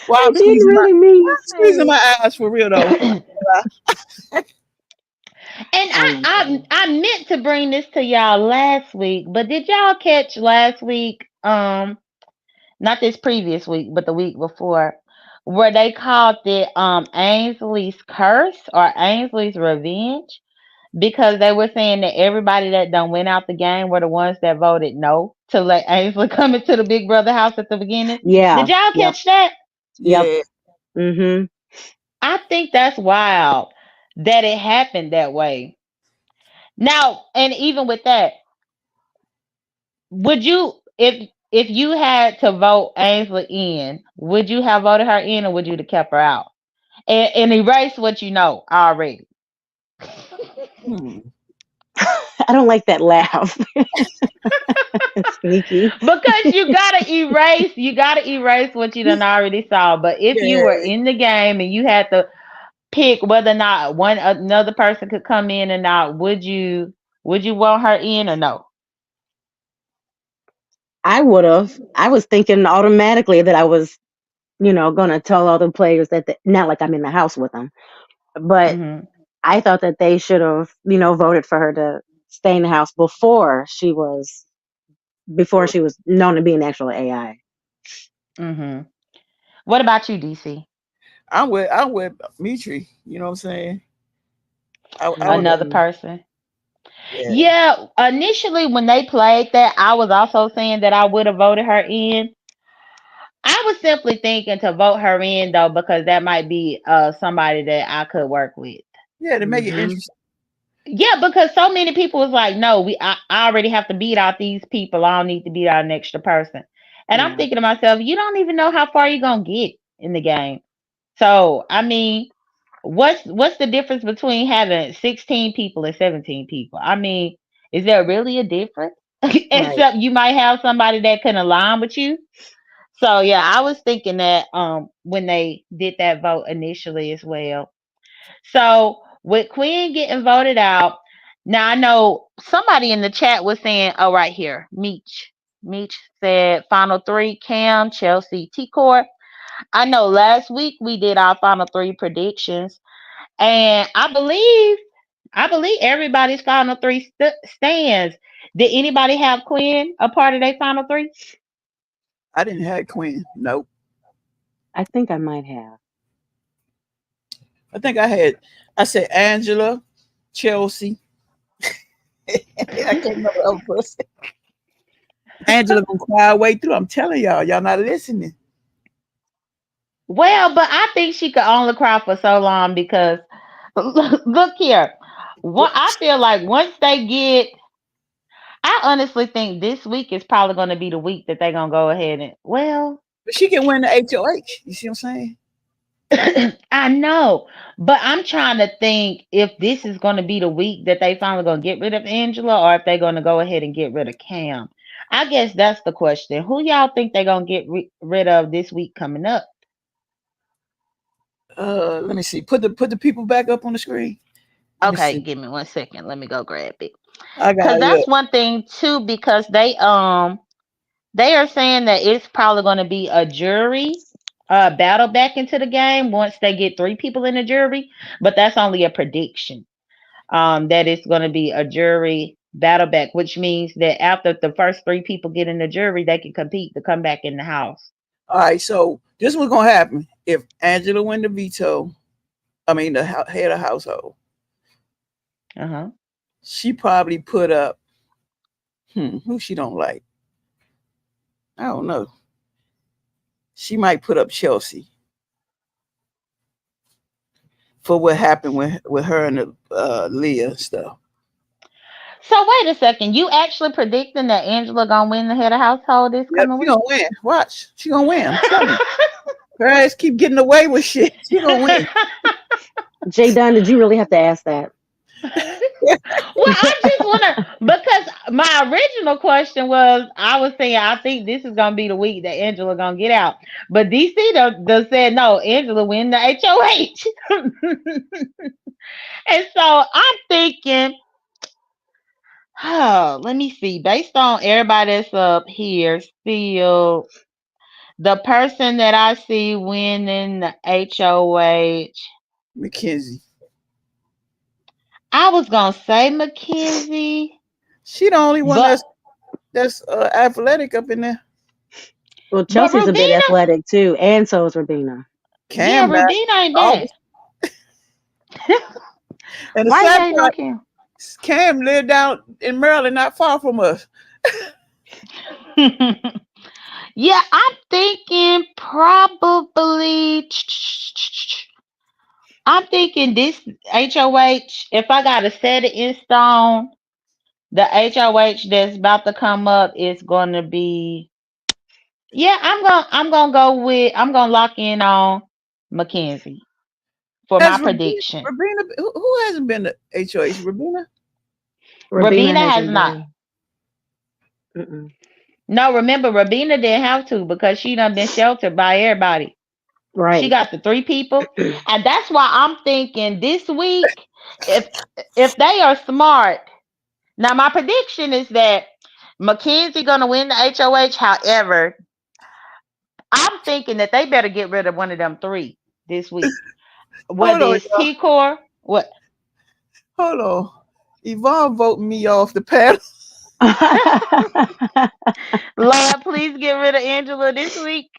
Well, I didn't really mean I'm to squeezing say. my eyes for real though. And Oh I, my I god. I meant to bring this to y'all last week, but did y'all catch last week? Not this previous week, but the week before, where they called it Ainsley's curse or Ainsley's revenge because they were saying that everybody that done went out the game were the ones that voted no to let Ainsley come into the Big Brother house at the beginning. Did Yeah. y'all Yep. catch that? Yep. Yeah, Mm-hmm. I think that's wild that it happened that way. Now, and even with that, would you if you had to vote Ainsley in, would you have voted her in or would you have kept her out? And erase what you know already. hmm. I don't like that laugh. It's sneaky. Because you gotta erase what you done already saw. But if you were Yeah. in the game and you had to pick whether or not one another person could come in or not, would you want her in or no? I would have. I was thinking automatically that I was, going to tell all the players that not like I'm in the house with them, but Mhm. I thought that they should have, voted for her to stay in the house before she was known to be an actual AI. Mhm. What about you, DC? I'm with Mytry. You know what I'm saying? I would. Another Mm-mm. person? Yeah. Yeah. Initially, when they played that, I was also saying that I would have voted her in. I was simply thinking to vote her in though because that might be somebody that I could work with. Yeah, to make it Mm-hmm. interesting. Yeah, because so many people was like, no, I already have to beat out these people. I don't need to beat out an extra person. And I'm Yeah. thinking to myself, you don't even know how far you're gonna get in the game. So I mean, what's the difference between having 16 people and 17 people? I mean, is there really a difference? Right. Except you might have somebody that can align with you. So yeah, I was thinking that when they did that vote initially as well. So with Quinn getting voted out, now I know somebody in the chat was saying, oh right here, Meech. Meech said final three, Cam, Chelsea, T Court. I know last week we did our final three predictions, and I believe everybody's final three stands. Did anybody have Quinn a part of their final three? I didn't have Quinn. Nope. I think I might have. I think I had. I said Angela, Chelsea. I can't remember the other person. Angela gonna cry her way through. I'm telling y'all, y'all not listening. Well, but I think she could only cry for so long because look here. What I feel like once they get, I honestly think this week is probably going to be the week that they're going to go ahead and, well, But she can win the HOH. You see what I'm saying? I know, but I'm trying to think if this is going to be the week that they finally going to get rid of Angela or if they're going to go ahead and get rid of Cam. I guess that's the question. Who y'all think they're going to get rid of this week coming up? Let me see. Put the people back up on the screen. Let me Okay, see. give me 1 second. Let me go grab it. I got Cause it that's up. one thing too, because they are saying that it's probably gonna be a jury battle back into the game once they get three people in the jury, but that's only a prediction. That it's gonna be a jury battle back, which means that after the first three people get in the jury, they can compete to come back in the house. All right, so this was gonna happen if Angela win the veto. I mean, the head of household. Uh-huh. She probably put up. Who she don't like? I don't know. She might put up Chelsea. for what happened with her and the, Leah and stuff. So wait a second. You actually predicting that Angela gonna win the head of household this Yep, coming she week? gonna win. Watch, she gonna win. I'm telling you. Her ass keep getting away with shit. She gonna win. Jay Dunn, did you really have to ask that? Well, I just want to, because my original question was, I was saying I think this is gonna be the week that Angela gonna get out, but DC done said no, Angela win the HOH, and so I'm thinking, oh, let me see, based on everybody that's up here, still the person that I see winning the HOH, Mackenzie. I was gonna say Mackenzie, She the only one but that's athletic up in there. Well, but Chelsea's a bit Rubina, athletic too, and so is Rabina. yeah, Cam not. Rubina ain't Oh, bad. and the Why you sad hating on part, Kim? Cam lived down in Maryland, not far from us. Yeah, I'm thinking probably. I'm thinking this HOH. If I got to set it in stone, the HOH that's about to come up is going to be. Yeah, I'm gonna lock in on Mackenzie for my Has Rabina, prediction. who hasn't been to HOH? Rabina? Rabina Rabina has hasn't not. been. Mm-mm. No, remember Rabina didn't have to because she done been sheltered by everybody. She Right. got the three people, and that's why I'm thinking this week, if if they are smart. Now my prediction is that Mackenzie gonna win the HOH. However, I'm thinking that they better get rid of one of them three this week. Hold Whether on, it's y'all. T Core, what? Hold on. Yvonne voting me off the panel. Lord, please get rid of Angela this week.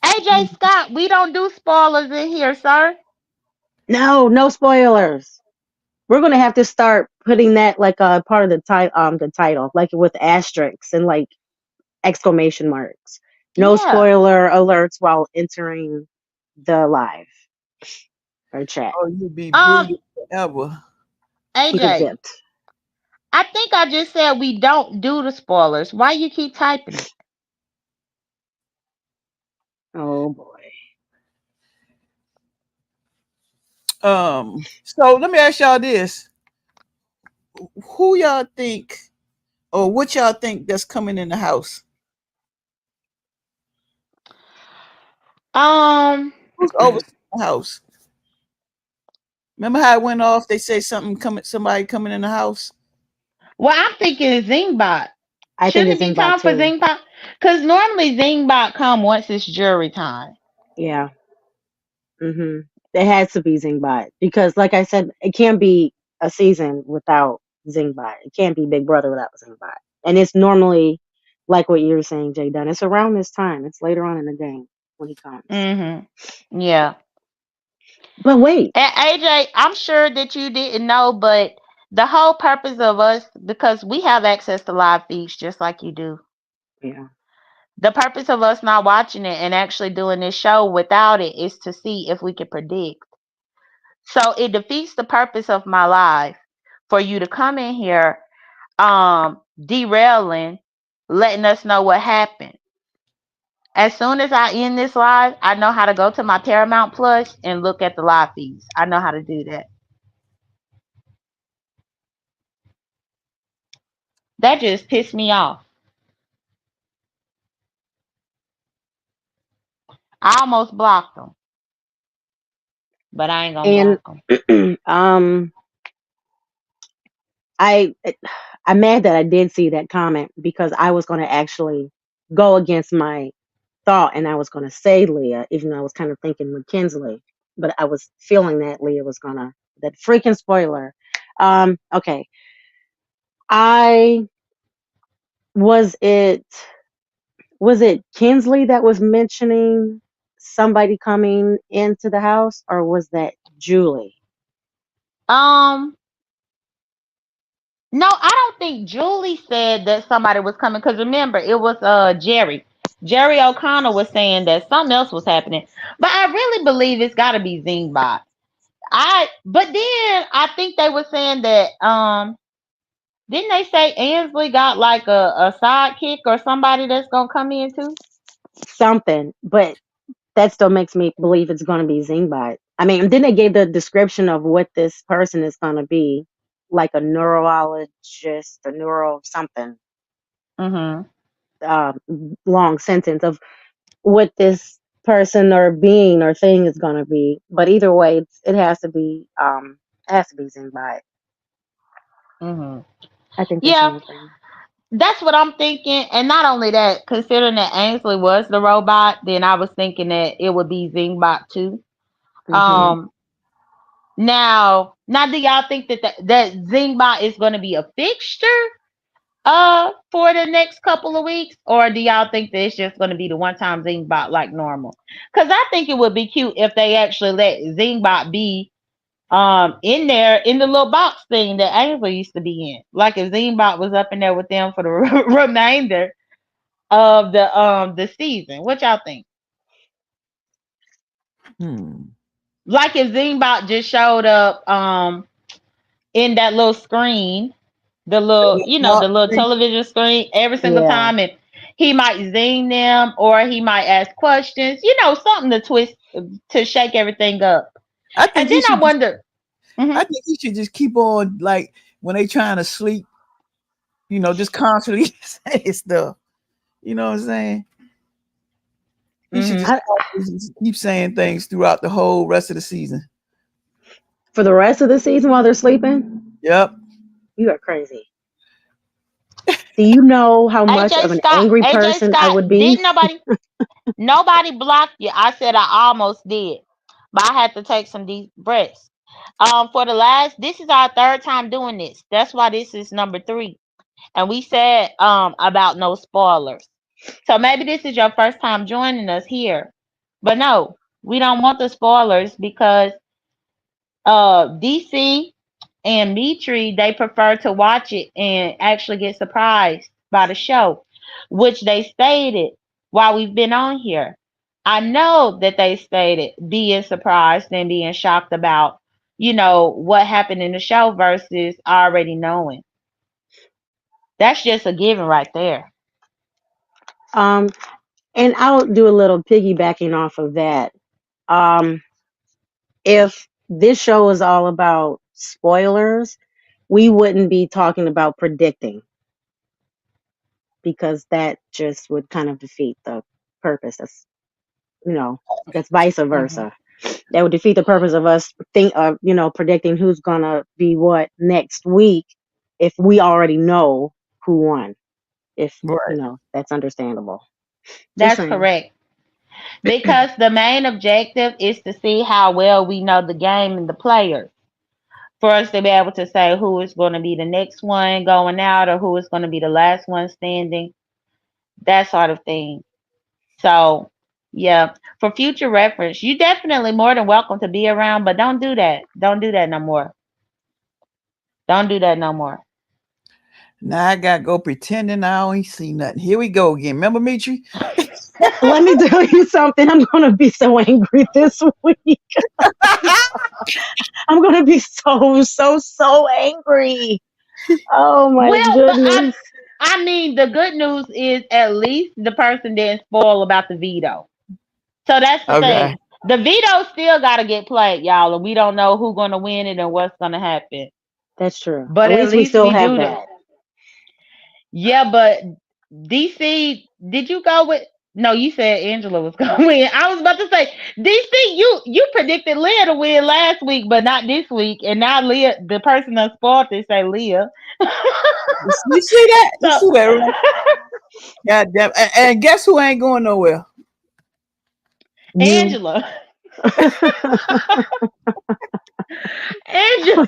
AJ Scott, we don't do spoilers in here, sir. No, no spoilers. We're gonna have to start putting that like a part of the title, like with asterisks and like exclamation marks. No Yeah, spoiler alerts while entering the live or chat. Oh, you be um, booted forever. Keep it AJ, zipped. I think I just said we don't do the spoilers. Why you keep typing it? Oh boy. So let me ask y'all this: who y'all think, or what y'all think that's coming in the house? Um, Who's overseeing the house? Remember how it went off? They say something coming, somebody coming in the house. well, I'm thinking Zingbot. I think Shouldn't it it's be Zingbot time for too. Zingbot? Because normally Zingbot come once it's jury time. Yeah. hmm It has to be Zingbot because, like I said, it can't be a season without Zingbot. It can't be Big Brother without Zingbot. And it's normally like what you're saying, Jay Dunn. It's around this time. It's later on in the game when he comes. Yeah. But wait, And AJ, I'm sure that you didn't know, but the whole purpose of us, because we have access to live feeds just like you do. yeah, The purpose of us not watching it and actually doing this show without it is to see if we can predict. So it defeats the purpose of my life for you to come in here derailing, letting us know what happened. As soon as I end this live, I know how to go to my Paramount Plus and look at the live feeds. I know how to do that. That just pissed me off. I almost blocked them, but I ain't gonna and block them. um, I I'm mad that I did see that comment because I was going to actually go against my thought and I was going to say Leah, even though I was kind of thinking McKinsley, but I was feeling that Leah was gonna that freaking spoiler. Okay, I was it was it Kinsley that was mentioning somebody coming into the house, or was that Julie? Um, no, I don't think Julie said that somebody was coming because remember it was Jerry. Jerry O'Connell was saying that something else was happening, but I really believe it's got to be Zingbot. But then I think they were saying that didn't they say Ansley got like a sidekick or somebody that's gonna come in too? Something, but that still makes me believe it's going to be Zingbot. I mean, then they gave the description of what this person is going to be, like a neurologist, a neuro something, Mhm. uh, long sentence of what this person or being or thing is going to be. But either way, it has to be Zingbot. Mhm. I think the Yeah, same thing. that's what I'm thinking. And not only that, considering that Ainsley was the robot, then I was thinking that it would be Zingbot too. Hmm. Um, now, do y'all think that Zingbot is going to be a fixture for the next couple of weeks, or do y'all think that it's just going to be the one time Zingbot like normal? Because I think it would be cute if they actually let Zingbot be in there in the little box thing that Ainsley used to be in. Like if Zingbot was up in there with them for the remainder of the season. What y'all think? Hmm. Like if Zingbot just showed up in that little screen, the little the little television screen every single Yeah. time, and he might zing them or he might ask questions, something to twist to shake everything up. I And think then he I should. wonder, I mhm, think he should just keep on like when they trying to sleep. Just constantly say stuff. You know what I'm saying? He should mhm. just keep saying things throughout the whole rest of the season. For the rest of the season while they're sleeping, Yep. you are crazy. Do you know how much AJ of an Scott, angry AJ person I Scott, would be? didn't nobody blocked you. I said I almost did, but I had to take some deep breaths. For the last, this is our third time doing this. That's why this is number 3. And we said about no spoilers. So maybe this is your first time joining us here. But no, we don't want the spoilers because DC and Mytry, they prefer to watch it and actually get surprised by the show, which they stated while we've been on here. I know that they stated being surprised and being shocked about, what happened in the show versus already knowing. That's just a given right there. Um, and I'll do a little piggybacking off of that. Um, if this show is all about spoilers, we wouldn't be talking about predicting because that just would kind of defeat the purpose. You know, that's vice Hmm. versa. That would defeat the purpose of us think of, predicting who's gonna be what next week if we already know who won. If Right. that's understandable. Just That's saying. correct. Because the main objective is to see how well we know the game and the players. For us to be able to say who is going to be the next one going out or who is going to be the last one standing, that sort of thing. So, yeah, for future reference, you definitely more than welcome to be around, but don't do that. Don't do that no more. Don't do that no more. Now I gotta go pretending I don't see nothing. Here we go again. Remember Mitri? Let me tell you something. I'm gonna be so angry this week. I'm gonna be so so so angry. Oh my Well, but goodness. I mean, the good news is at least the person didn't spoil about the veto. So that's the Okay. thing. The veto still got to get played, y'all, and we don't know who's gonna win it and what's gonna happen. That's true. But At at least we least still we have do the. that. Yeah, but DC, did you go with? No, you said Angela was gonna win. I was about to say DC. You predicted Leah to win last week, but not this week, and now Leah, the person that spoiled it, say Leah. You see that? You So see that, right? God damn. And guess who ain't going nowhere? You. Angela. Angela.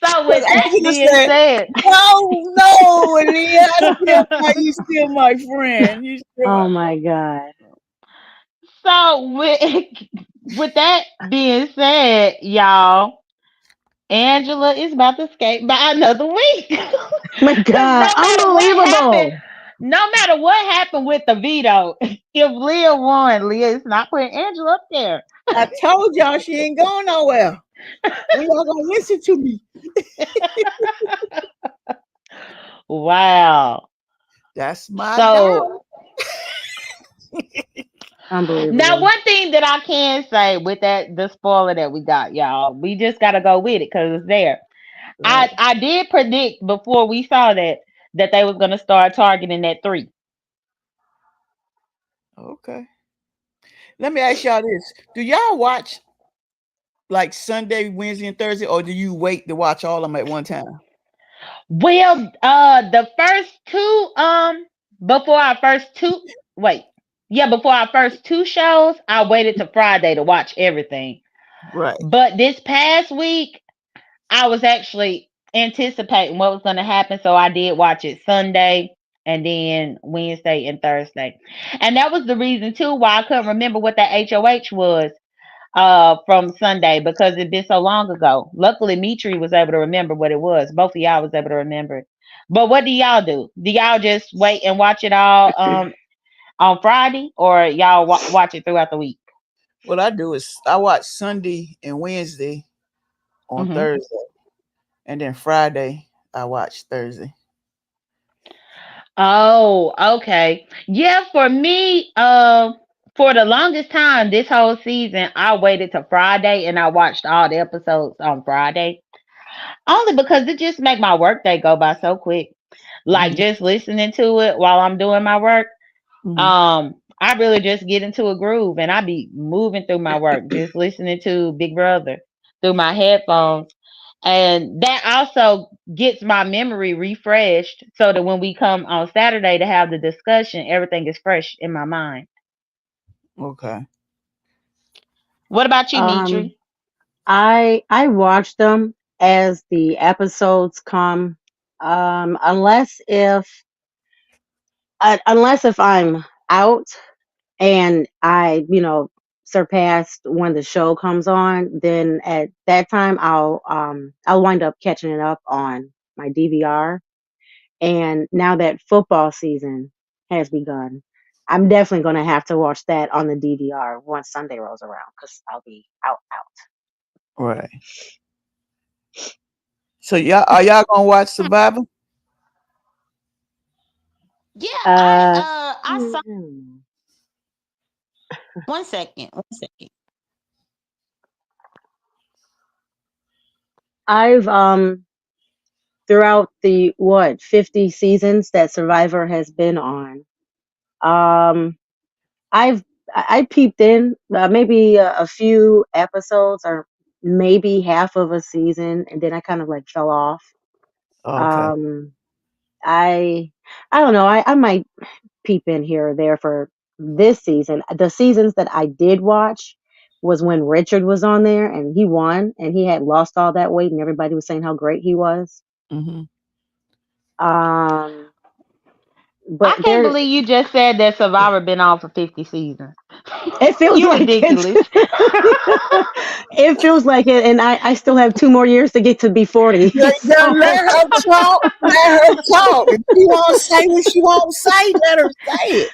So Because with that Angela being said, said, no, no, Leah, I still like you still my friend. You still Oh my my god. so with that being said, y'all, Angela is about to escape by another week. My Cause god. no matter what happened, Unbelievable. No matter what happened with the veto, if Leah won, Leah is not putting Angela up there. I told y'all she ain't going nowhere. When y'all gonna listen to me? Wow. That's my So dog. now, Unbelievable. one thing that I can say with the spoiler that we got, y'all, we just gotta go with it because it's there. Right. I did predict before we saw that they was gonna start targeting that 3. Okay. Let me ask y'all this: do y'all watch like Sunday, Wednesday, and Thursday, or do you wait to watch all of them at one time? Well, the first two, before our first two, wait, yeah, before our first two shows, I waited to Friday to watch everything. Right. But this past week, I was actually anticipating what was going to happen, so I did watch it Sunday and then Wednesday and Thursday, and that was the reason too why I couldn't remember what that HOH was from Sunday because it'd been so long ago. Luckily, Mytry was able to remember what it was. Both of y'all was able to remember it. But what do y'all do? Do y'all just wait and watch it all on Friday, or y'all watch it throughout the week? What I do is I watch Sunday and Wednesday on Hmm. Thursday, and then Friday I watch Thursday. Oh, okay. Yeah, for me, for the longest time this whole season, I waited to Friday and I watched all the episodes on Friday. Only because it just make my workday go by so quick. Like Hmm. just listening to it while I'm doing my work. Hmm. I really just get into a groove and I be moving through my work, just listening to Big Brother through my headphones. And that also gets my memory refreshed so that when we come on Saturday to have the discussion, everything is fresh in my mind. Okay. What about you, Um, Mitri? I watch them as the episodes come. Unless if I'm out and I surpassed when the show comes on, then at that time I'll wind up catching it up on my DVR. And now that football season has begun, I'm definitely going to have to watch that on the DVR once Sunday rolls around because I'll be out. Right. So y'all are y'all gonna watch Survivor? Yeah, Uh, I saw hmm. one second, one second. I've throughout the what 50 seasons that Survivor has been on, um, I've I peeped in maybe a few episodes or maybe half of a season, and then I kind of like fell off. Okay. Um, I I don't know. I might peep in here or there for this season. The seasons that I did watch was when Richard was on there and he won and he had lost all that weight and everybody was saying how great he was. Hmm. Um, but I can't there, believe you just said that Survivor been on for 50 seasons. it feels You like it. ridiculous. It feels like it, and I still have 2 more years to get to be 40. Yeah, So let her talk. Let her talk. If she won't say what she won't say, let her say it.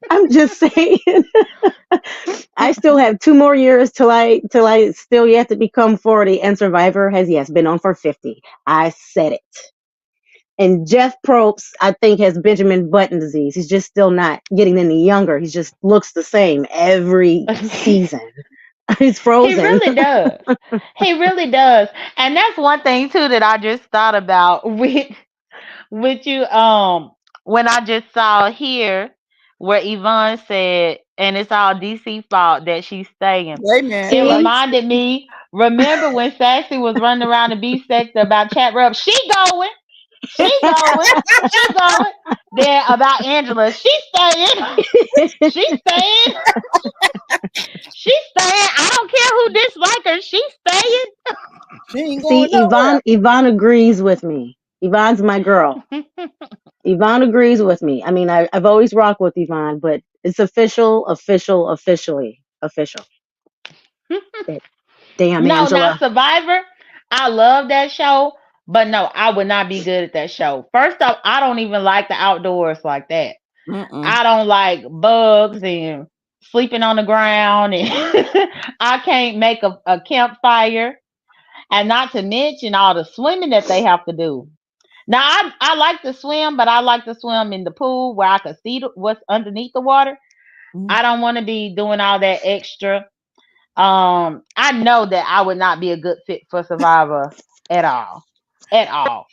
I'm just saying. I still have 2 more years till I still yet to become 40, and Survivor has yes been on for 50. I said it. And Jeff Probst, I think, has Benjamin Button disease. He's just still not getting any younger. He just looks the same every season. He's He frozen. really does. He really does. And that's one thing too that I just thought about with you when I just saw here where Yvonne said, and it's all DC fault that she's staying. Amen. It See, Right. reminded me, remember when Sassy was running around the B sector about chat rub? Going, she going, she going. Then about Angela, she's staying, she's staying, she's staying. I don't care who dislike her, she's staying. She ain't see, going nowhere. Yvonne agrees with me. Yvonne's my girl. Yvonne agrees with me. I mean, I've always rocked with Yvonne, but it's officially official. That damn No, now Angela. Survivor, I love that show, But no, I would not be good at that show. First off, I don't even like the outdoors like that. Mm-mm. I don't like bugs and sleeping on the ground, and I can't make a campfire, and not to mention all the swimming that they have to do. Now, I like to swim, but I like to swim in the pool where I can see what's underneath the water. Mm. I don't want to be doing all that extra. I know that I would not be a good fit for Survivor at all, at all.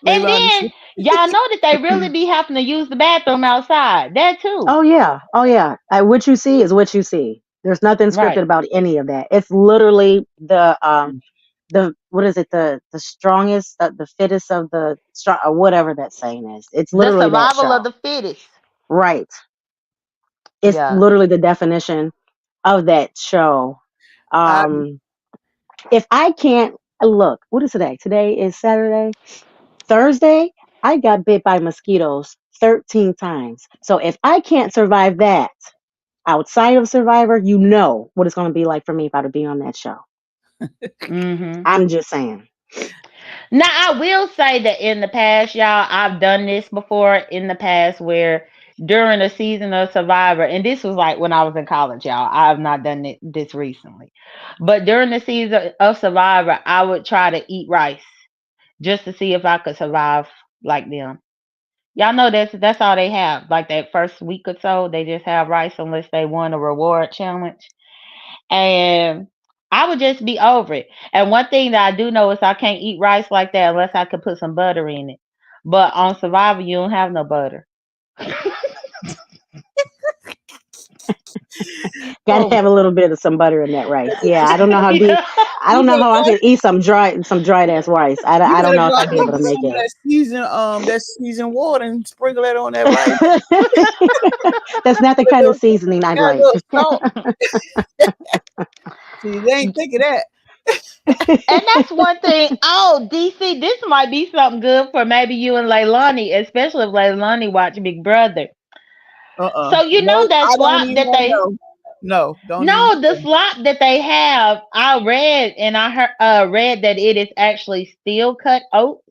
And Leilani, then y'all know that they really be having to use the bathroom outside. That too, Oh yeah, oh yeah. What you see is what you see. There's nothing scripted right? about any of that. It's literally the what is it, the strongest, the fittest of the strong, or whatever that saying is. It's The literally that survival show, of the fittest. right? It's Yeah. literally the definition of that show. I, Um, if I can't look, what is today? Today is Saturday. Thursday, I got bit by mosquitoes 13 times. So if I can't survive that outside of Survivor, you know what it's going to be like for me if I were to be on that show. Hmm. I'm just saying. Now I will say that in the past, y'all, I've done this before in the past where during a season of Survivor, and this was like when I was in college, y'all. I have not done this recently, but during the season of Survivor, I would try to eat rice just to see if I could survive like them. Y'all know that's all they have. Like that first week or so, they just have rice unless they won a reward challenge. And I would just be over it. And one thing that I do know is I can't eat rice like that unless I could put some butter in it. But on Survivor, you don't have no butter. Got to oh, have a little bit of some butter in that rice. Yeah, I don't know how deep. Yeah. I don't you know better how I go. could eat some dried ass rice. You I don't better know go if out I'd be there and able to get make some of that seasoned water and sprinkle that on that rice. it. That's not the kind of seasoning I'd Got a like. little salt. See, they ain't think of that. And that's one thing. Oh, DC, this might be something good for maybe you and Leilani, especially if Leilani watch Big Brother. So you know No, that I don't slop even that want to they know. No, don't even. no, the slop that they have, I read and I heard read that it is actually steel cut oats.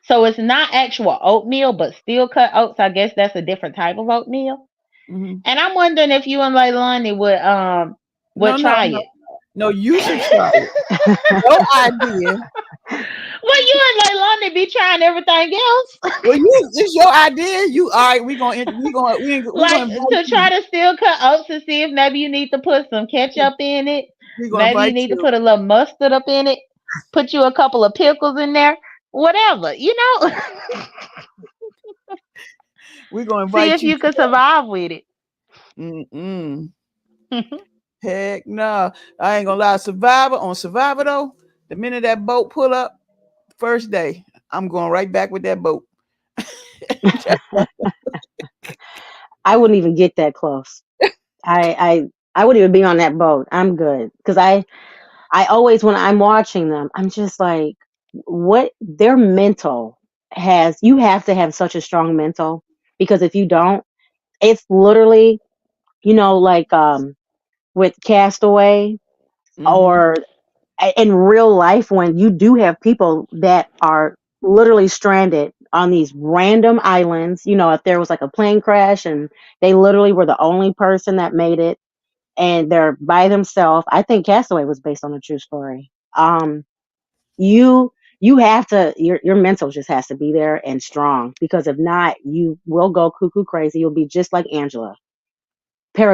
So it's not actual oatmeal, but steel cut oats. I guess that's a different type of oatmeal. Mhm. And I'm wondering if you and Leilani would No, no, try no, it. no. You should try it. No idea. Well, you and Leilani be trying everything else. Well, it's your idea. You all right? We gonna Like invite to you. try to steel cut oats to see if maybe you need to put some ketchup in it. We gonna Maybe you invite need to you. put a little mustard up in it. Put you a couple of pickles in there. Whatever, you know. We gonna See invite if you. you could survive with it. Mm-mm. Heck no. I ain't gonna lie. Survivor though. The minute that boat pull up, first day, I'm going right back with that boat. I wouldn't even get that close. I wouldn't even be on that boat. I'm good because I always when I'm watching them, I'm just like, what their mental has. You have to have such a strong mental because if you don't, it's literally like with Castaway Mm-hmm. or in real life when you do have people that are literally stranded on these random islands. If there was like a plane crash and they literally were the only person that made it and they're by themselves. I think Castaway was based on a true story. You you have to your mental just has to be there and strong because if not, you will go cuckoo crazy. You'll be just like Angela,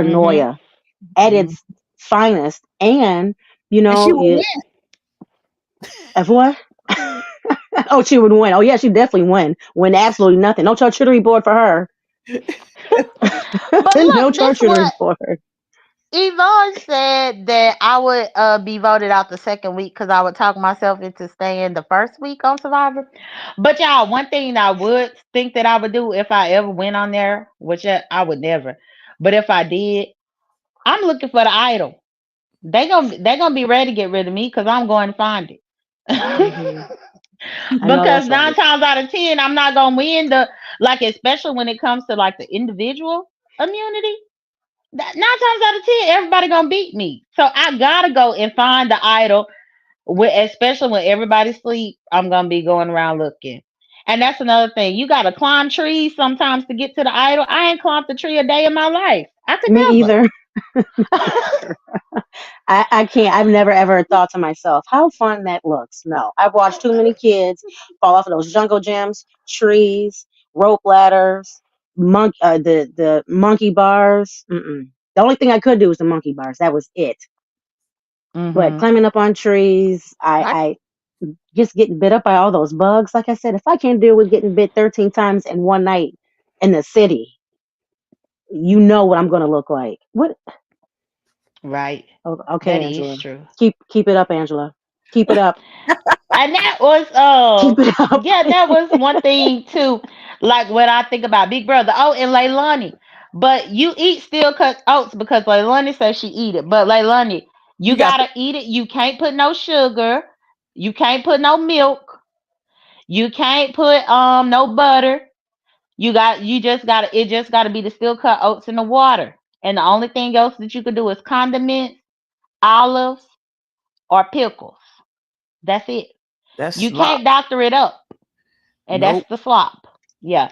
Mhm. paranoia at Mm-hmm. its finest, and And she will you win. of what? Oh, she would win. Oh yeah, she definitely win absolutely nothing. No charcuterie board for her. But No look, this charcuterie what board. Yvonne said that I would be voted out the second week because I would talk myself into staying the first week on Survivor. But y'all, one thing I would think that I would do if I ever went on there, which I would never, but if I did, I'm looking for the idol. They gonna be ready to get rid of me because I'm going to find it. Hmm. I know Because that's nine right. times out of ten, I'm not gonna win like, especially when it comes to like the individual immunity. Nine times out of ten, everybody gonna beat me. So I gotta go and find the idol Especially when everybody sleep, I'm gonna be going around looking. And that's another thing. You gotta climb trees sometimes to get to the idol. I ain't climbed a tree a day in my life. I could Me never. either. I can't. I've never ever thought to myself how fun that looks. No, I've watched too many kids fall off of those jungle gyms, trees, rope ladders, the monkey bars. Mm-mm. The only thing I could do was the monkey bars. That was it. But Hmm. climbing up on trees, I I just getting bit up by all those bugs. Like I said, if I can't deal with getting bit 13 times in one night in the city, you know what I'm going to look like. What? Right. Okay, That is Angela. true. Keep it up, Angela. Keep it up. And that was Keep it up. yeah, that was one thing too. Like when I think about Big Brother, oh, and Leilani. But you eat steel cut oats because Leilani says she eat it. But Leilani, you you got gotta eat it. You can't put no sugar. You can't put no milk. You can't put no butter. You just gotta it just gotta be the steel cut oats in the water. And the only thing else that you could do is condiments, olives, or pickles. That's it. that's You slop. can't doctor it up. And that's Nope. the slop. Yeah.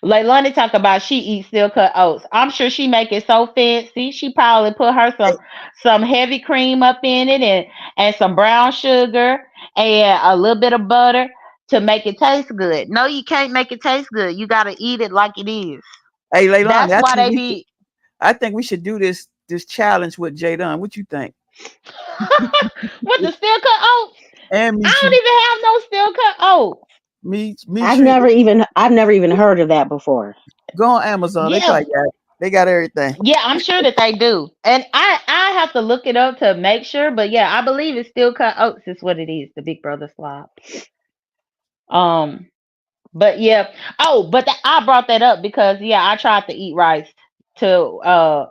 Leilani talk about she eats steel cut oats. I'm sure she make it so fancy. She probably put her some heavy cream up in it and some brown sugar and a little bit of butter to make it taste good. No, you can't make it taste good. You gotta eat it like it is. Hey, Leilani, That's why they be I think we should do this challenge with Jadon. What you think? with the steel cut oats. And I me don't too. even have no steel cut oats. Me I've tree. never even heard of that before. Go on Amazon. They Yeah, probably got it. They got everything. yeah, I'm sure that they do, and I have to look it up to make sure. But yeah, I believe it's steel cut oats is what it is. The Big Brother slop. Um, but yeah. Oh, but I brought that up because yeah, I tried to eat rice to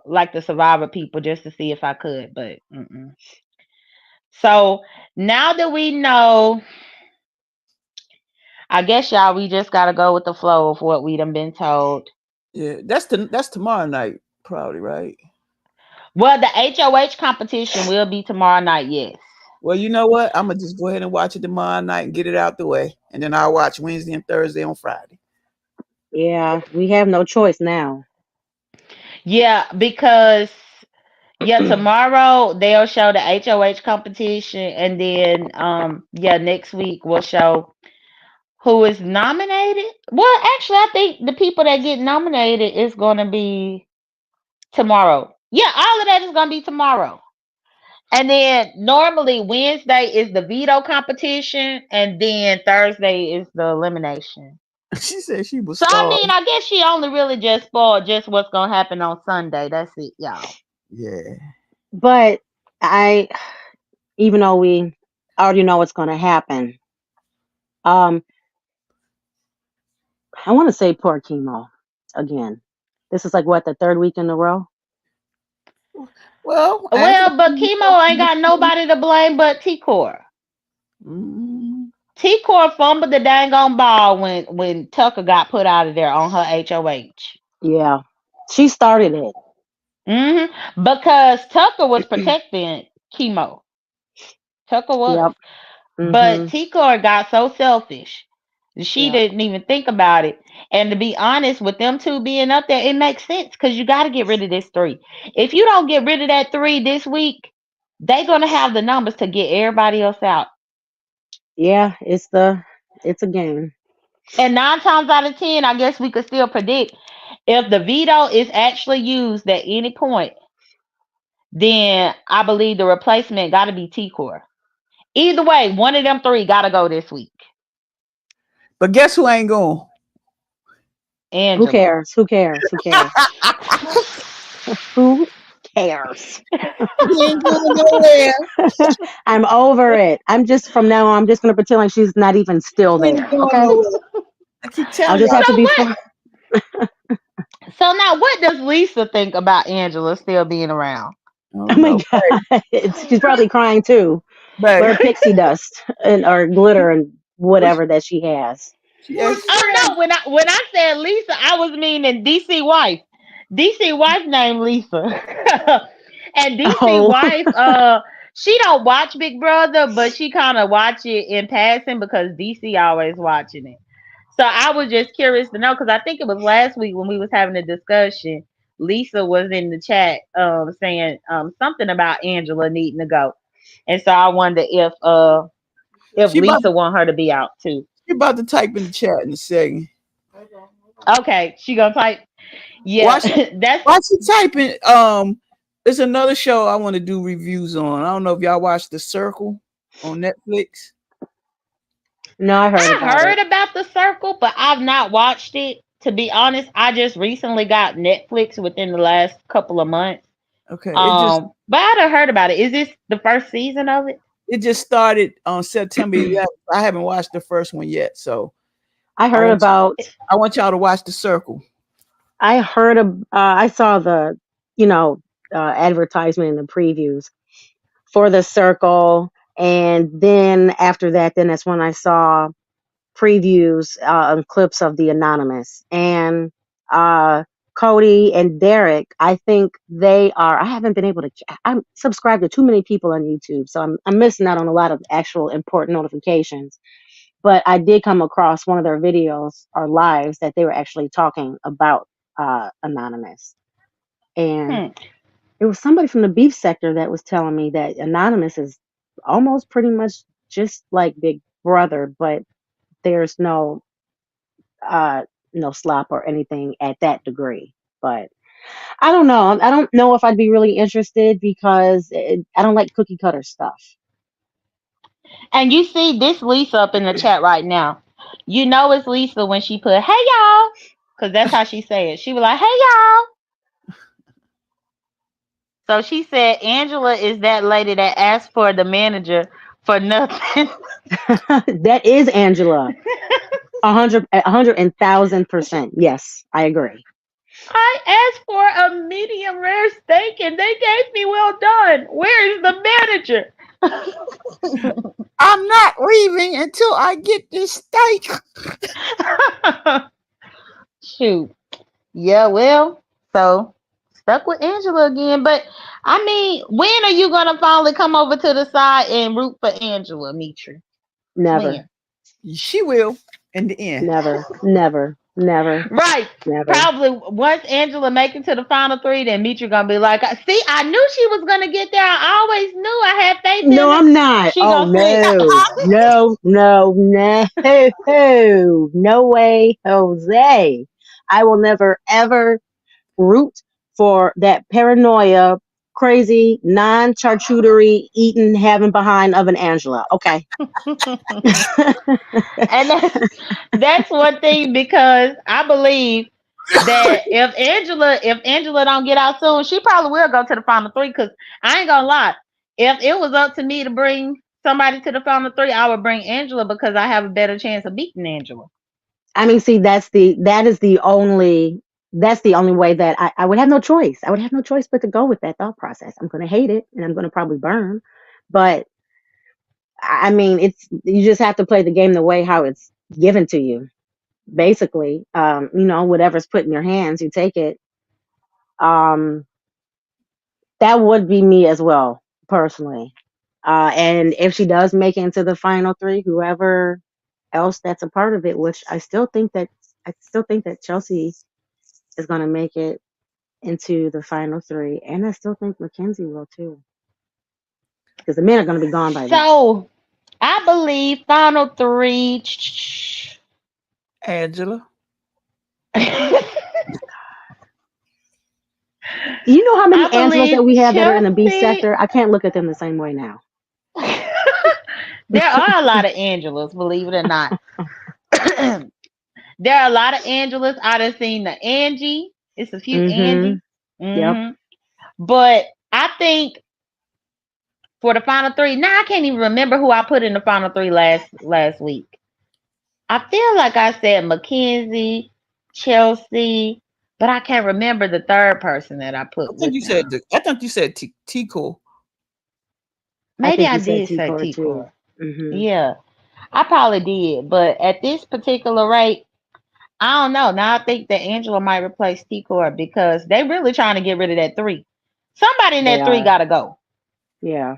like the Survivor people just to see if I could, but mm-mm. So now that we know, I guess y'all we just gotta go with the flow of what we done been told. Yeah, that's tomorrow night, probably, right? Well, the HOH competition will be tomorrow night. Yes. Well, you know what? I'm gonna just go ahead and watch it tomorrow night and get it out the way, and then I'll watch Wednesday and Thursday on Friday. Yeah, we have no choice now. Yeah, because yeah, tomorrow they'll show the HOH competition, and then yeah, next week we'll show who is nominated. Well, actually, I think the people that get nominated is going to be tomorrow. Yeah, all of that is going to be tomorrow. And then normally Wednesday is the veto competition, and then Thursday is the elimination. She said she was So I scarred. mean, I guess she only really just spoiled just what's gonna happen on Sunday. That's it, y'all. Yeah. But I, even though we already know what's going to happen, um, I want to say poor chemo again. This is like what, the third week in a row? Well, Angela. Well, but Chemo ain't got nobody to blame but T-Core. Mm, T-Core fumbled the dang on ball when Tucker got put out of there on her HOH. Yeah, she started it. Because Tucker was protecting Chemo. Tucker was. Yep. But Mhm. T-Core got so selfish. She Yep. didn't even think about it. And to be honest, with them two being up there, it makes sense because you got to get rid of this three. If you don't get rid of that three this week, they're going to have the numbers to get everybody else out. Yeah, it's a game. And 9 times out of 10, I guess we could still predict if the veto is actually used at any point, then I believe the replacement got to be T-Core. Either way, one of them three got to go this week. but guess who ain't going? Who Angela. cares? Who cares? Who cares? Who cares? He ain't going nowhere. I'm over it. I'm just from now on. I'm just gonna pretend like she's not even still He ain't there. going Okay. nowhere. I keep I'll telling just y'all. have to So be. what? So now, what does Lisa think about Angela still being around? I Oh don't my know. god, she's probably crying too. But Or pixie dust and or glitter and whatever that she has. yes, Oh no, when I said Lisa, I was meaning DC wife. DC wife named Lisa. And DC Oh, wife She don't watch Big Brother, but she kind of watch it in passing because DC always watching it. So I was just curious to know because I think it was last week when we was having a discussion. Lisa was in the chat saying something about Angela needing to go, and so I wonder if She about Lisa want her to be out too. she about to type in the chat in a second. Okay, she gonna type. Why Yeah, she that's why she typing? There's another show I want to do reviews on. I don't know if y'all watched The Circle on Netflix. No, I heard I about it. heard about The Circle, but I've not watched it. To be honest, I just recently got Netflix within the last couple of months. Okay, it just But I'd have heard about it. Is this the first season of it? it just started on September 11th. I haven't watched the first one yet, so I I heard want about. I want y'all to watch The Circle. I heard of. I saw the, you know, advertisement in the previews for the circle, and then after that, then that's when I saw previews and clips of the anonymous and uh Cody and Derek. I think they are. I haven't been able to. I'm subscribed to too many people on YouTube, so I'm missing out on a lot of actual important notifications. But I did come across one of their videos or lives that they were actually talking about anonymous, and Hmm. it was somebody from the beef sector that was telling me that anonymous is almost pretty much just like Big Brother, but there's uh no slop or anything at that degree. But I don't know. I don't know if I'd be really interested because I don't like cookie cutter stuff. And you see this Lisa up in the chat right now. You know it's Lisa when she put, "Hey y'all," because that's how she say it. She was like, "Hey y'all." So she said Angela is that lady that asked for the manager for nothing. That is Angela. 100,000%. Yes, I agree. I asked for a medium rare steak and they gave me well done. Where is the manager? I'm not leaving until I get this steak. Shoot. Yeah, well, so stuck with Angela again. But I mean, when are you gonna finally come over to the side and root for Angela, Mitri? Never, When? She will in the end. never, never, never, Right. never. Probably once Angela make it to the final three, then Mitri gonna be like, "See, I knew she was gonna get there. I always knew. I had faith No, in her." I'm not. She Oh gonna switch. no, no, no, no, no way, Jose. I will never ever root for that paranoia, crazy, non-charcuterie eating having behind of an Angela. Okay. And that's one thing because I believe that if Angela don't get out soon, she probably will go to the final three. Because I ain't gonna lie, if it was up to me to bring somebody to the final three, I would bring Angela because I have a better chance of beating Angela. I mean, see, that's the only way that I would have no choice. I would have no choice but to go with that thought process. I'm gonna hate it and I'm gonna probably burn. But I mean, it's you just have to play the game the way how it's given to you. Basically, whatever's put in your hands, you take it. Um, that would be me as well, personally. And if she does make it into the final three, whoever else that's a part of it, which I still think that Chelsea is going to make it into the final three, and I still think Mackenzie will too, because the men are going to be gone by then. So I believe final three. Angela. I You know how many Angelas that believe we have that are in the B Chelsea. sector? I can't look at them the same way now. There are a lot of Angelas, believe it or not. There are a lot of Angelas. I done seen the Angie. It's a few Mm-hmm. Angie. Yep. But I think for the final three, now I can't even remember who I put in the final three last week. I feel like I said Mackenzie, Chelsea, but I can't remember the third person that I I put think with you them. said I think you said Tico. I Maybe think I you said did T say Core too. T-Core. Mm-hmm. Yeah, I probably did. But at this particular rate, I don't know. Now I think that Angela might replace T-Core because they really trying to get rid of that three. Somebody in They that three are. got to go. Yeah.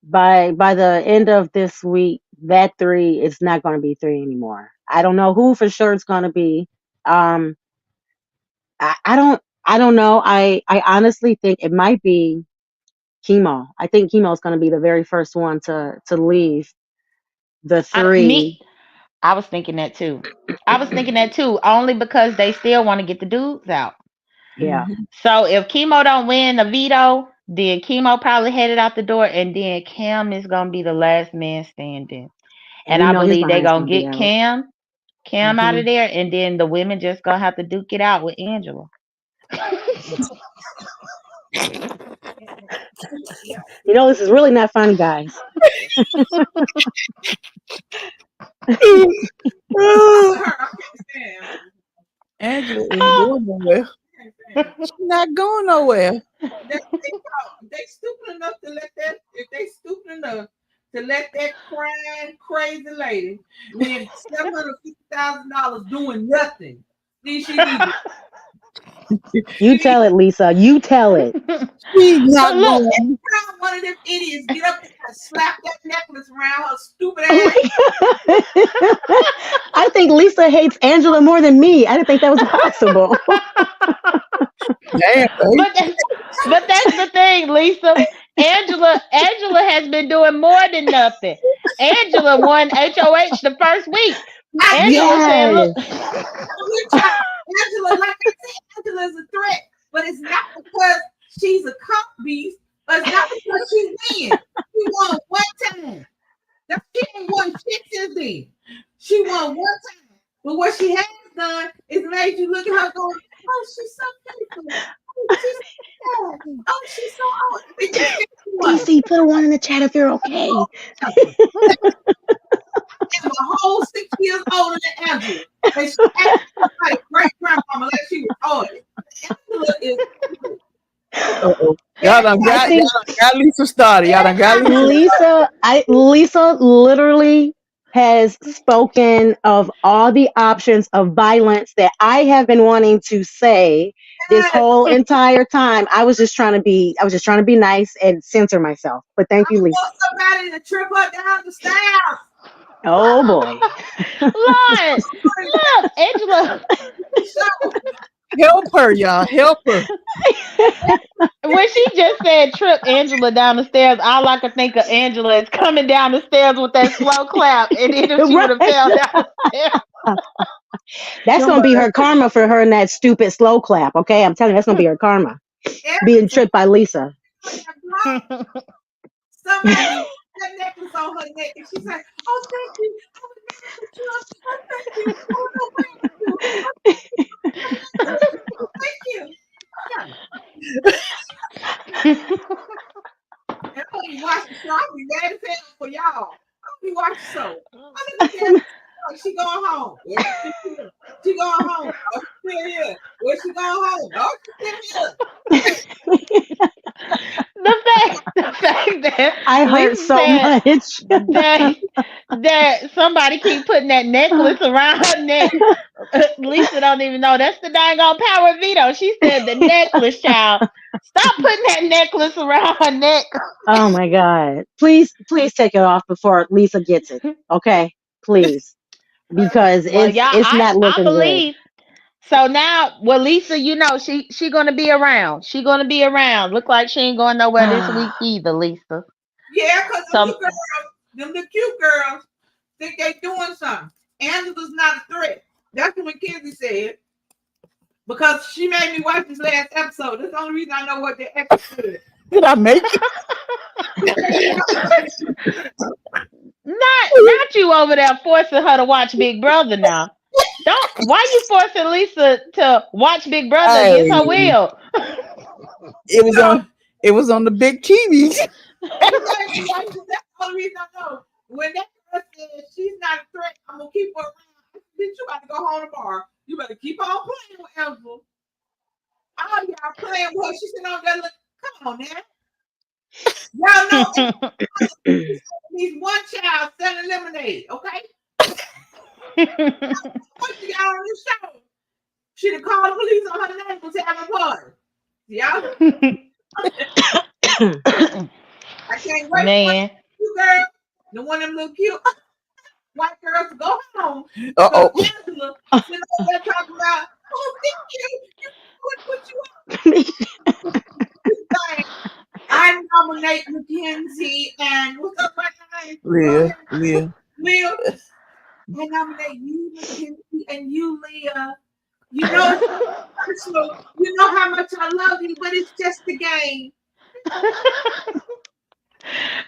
by the end of this week, that three is not going to be three anymore. I don't know who for sure it's going to be. Um, I don't know. I honestly think it might be Chemo. I think Chemo is going to be the very first one to leave the three. Me, I was thinking that too. I was thinking that too, only because they still want to get the dudes out. Yeah, Mm-hmm. So if Chemo don't win the veto, then Chemo probably headed out the door, and then Cam is gonna be the last man standing. and And we I know his believe they behind's gonna going to be get out. Cam out Hmm. of there, and then the women just gonna have to duke it out with Angela. You know, this is really not funny, guys. Angela ain't going nowhere. She's not going nowhere. They stupid enough to let that. If they stupid enough to let that crying crazy lady win $750,000 doing nothing, then she need. You tell it, Lisa. You tell it. She's But not look, going. One of them idiots get up there and slap that necklace around her stupid Oh ass. my God. I think Lisa hates Angela more than me. I didn't think that was possible. Damn, babe. but that's the thing, Lisa. Angela has been doing more than nothing. Angela won HOH the first week. I get Angela said, "Look." Yes. with y'all. Angela, like I said, Angela's a threat, but it's not because she's a cock beast, but it's not because she wins. She won one time. She ain't won shit since then. She won one time. But what she has done is made you look at her going, oh, she's so beautiful. Oh, she's so sad. Oh, she's so old. I think she's 51. DC, put a one in the chat if you're okay. I'm a whole 6 years older than Angela. And she acted like great grandmama, like she was old. Angela is. Uh-oh. Y'all done I think got Lisa started. Y'all done got Lisa. Lisa literally has spoken of all the options of violence that I have been wanting to say this whole entire time. I was just trying to be nice and censor myself. But thank you, I Lisa. want somebody to trip her down the stairs. Oh boy. Lord, look, Angela. Help her, y'all. Help her. When she just said trip Angela down the stairs, all I could think of Angela is coming down the stairs with that slow clap, and then if she would have Right. fell down the stairs. That's gonna be her karma for her and that stupid slow clap, okay? I'm telling you, that's gonna be her karma. Being tripped by Lisa. Somebody that necklace on her neck, and she's like, "Oh, thank you. Oh, thank you. Oh, no, thank you. Oh, thank you. And I be watching show. I be mad as hell for y'all. I be watching show. I look at that. She going home. She going home. Oh, she still here. Where she going home? Oh, she still here. The fact that I hurt Lisa so said much. that somebody keep putting that necklace around her neck. Lisa don't even know that's the dang on power veto. She said the necklace, child. Stop putting that necklace around her neck. Oh my God. Please take it off before Lisa gets it. Okay? Please. Because Well, yeah, it's not I looking good. believe. So now, well, Lisa, you know she gonna be around. She gonna be around. Look like she ain't going nowhere this week either, Lisa. Yeah, because So them the cute girls think they doing something. Angela's not a threat. That's what Kenzie said. Because she made me watch this last episode. That's the only reason I know what the episode is. Did I make it? not you over there forcing her to watch Big Brother now. Don't why you forcing Lisa to watch Big Brother against her Hey, will? it was on the big TV. That's the only reason I know. When that girl said she's not a threat, I'm gonna keep her around. Bitch, you got to go home tomorrow. You better keep on playing with Angela. All y'all playing with her. She said, "Oh, that look. Come on now. Y'all know he's one child selling lemonade, okay? What y'all on this show? She'd have called the police on her name was having a party. Y'all. I can't wait Man. for you girls. The one of them little cute white girls to go home. Uh-oh. So Angela sitting over there talking about, oh, thank you. You put you up. I nominate Mackenzie and what's up my name? Leah. Leah. I nominate you, Mackenzie, and you, Leah. You know it's personal. You know how much I love you, but it's just a game.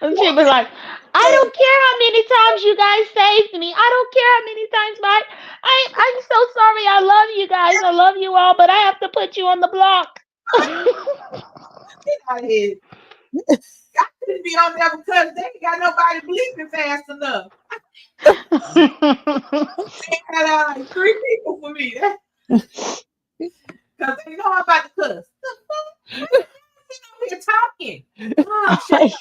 And she'd be like, I don't care how many times you guys saved me. I don't care how many times, but I'm so sorry. I love you guys. I love you all, but I have to put you on the block. Get out of here. I couldn't be on there because they ain't got nobody bleeping fast enough. They had like 3 people for me. Because they know I'm about to cuss. You're talking. Oh, shut up.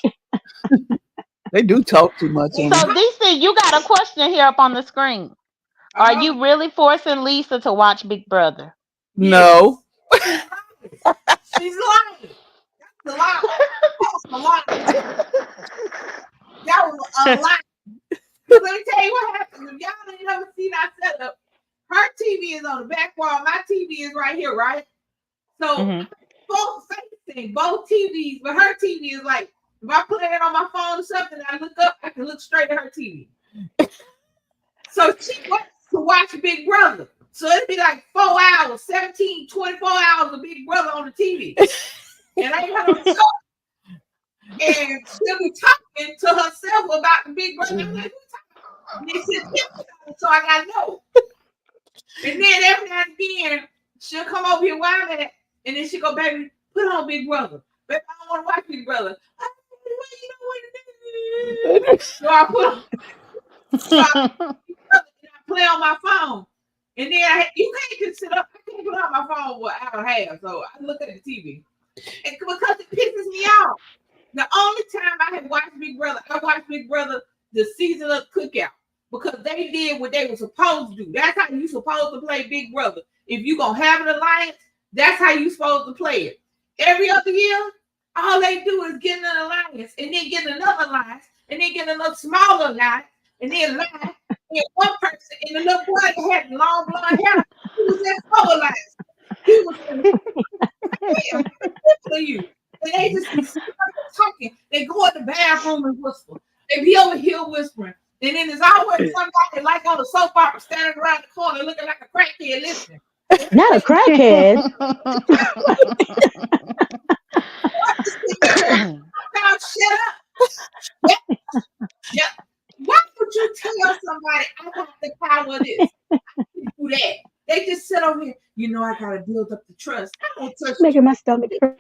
They do talk too much. So, DC, you got a question here up on the screen. Are you really forcing Lisa to watch Big Brother? No. She's lying. That's a lie. That was a lie. That was a lie. Let me tell you what happened. If y'all ain't never seen our setup, her TV is on the back wall. My TV is right here, right? So both same thing, both TVs, but her TV is like, if I put it on my phone or something, I look up, I can look straight at her TV. So she wants to watch Big Brother. So it'd be like 4 hours, 17, 24 hours of Big Brother on the TV. And I ain't had no show. And she'll be talking to herself about the Big Brother. I'm like, and they said, so I gotta know. And then every now and again, she'll come over here while that, and then she'll go, baby, put on Big Brother. Baby, I don't want to watch Big Brother. So I play on my phone. And then you can't just sit up. I can't put on my phone for an hour and a half. So I look at the TV. And because it pisses me off. The only time I have watched Big Brother, I watched Big Brother the season of Cookout. Because they did what they were supposed to do. That's how you supposed to play Big Brother. If you gonna have an alliance, that's how you supposed to play it. Every other year, all they do is get an alliance, and then get another alliance, and then get another smaller alliance, and then lie. And one person, and the little boy that had long blonde hair, he was in 4 alliance. He was in you. And they just be talking. They go in the bathroom and whisper. They be over here whispering. And then there's always somebody like on the soap opera standing around the corner looking like a crackhead listening. Not a crackhead. Now shut up. Yeah. Why would you tell somebody I got the power of this? I can do that. They just sit over here. You know, I gotta build up the trust. I don't trust Making my stomach hurt.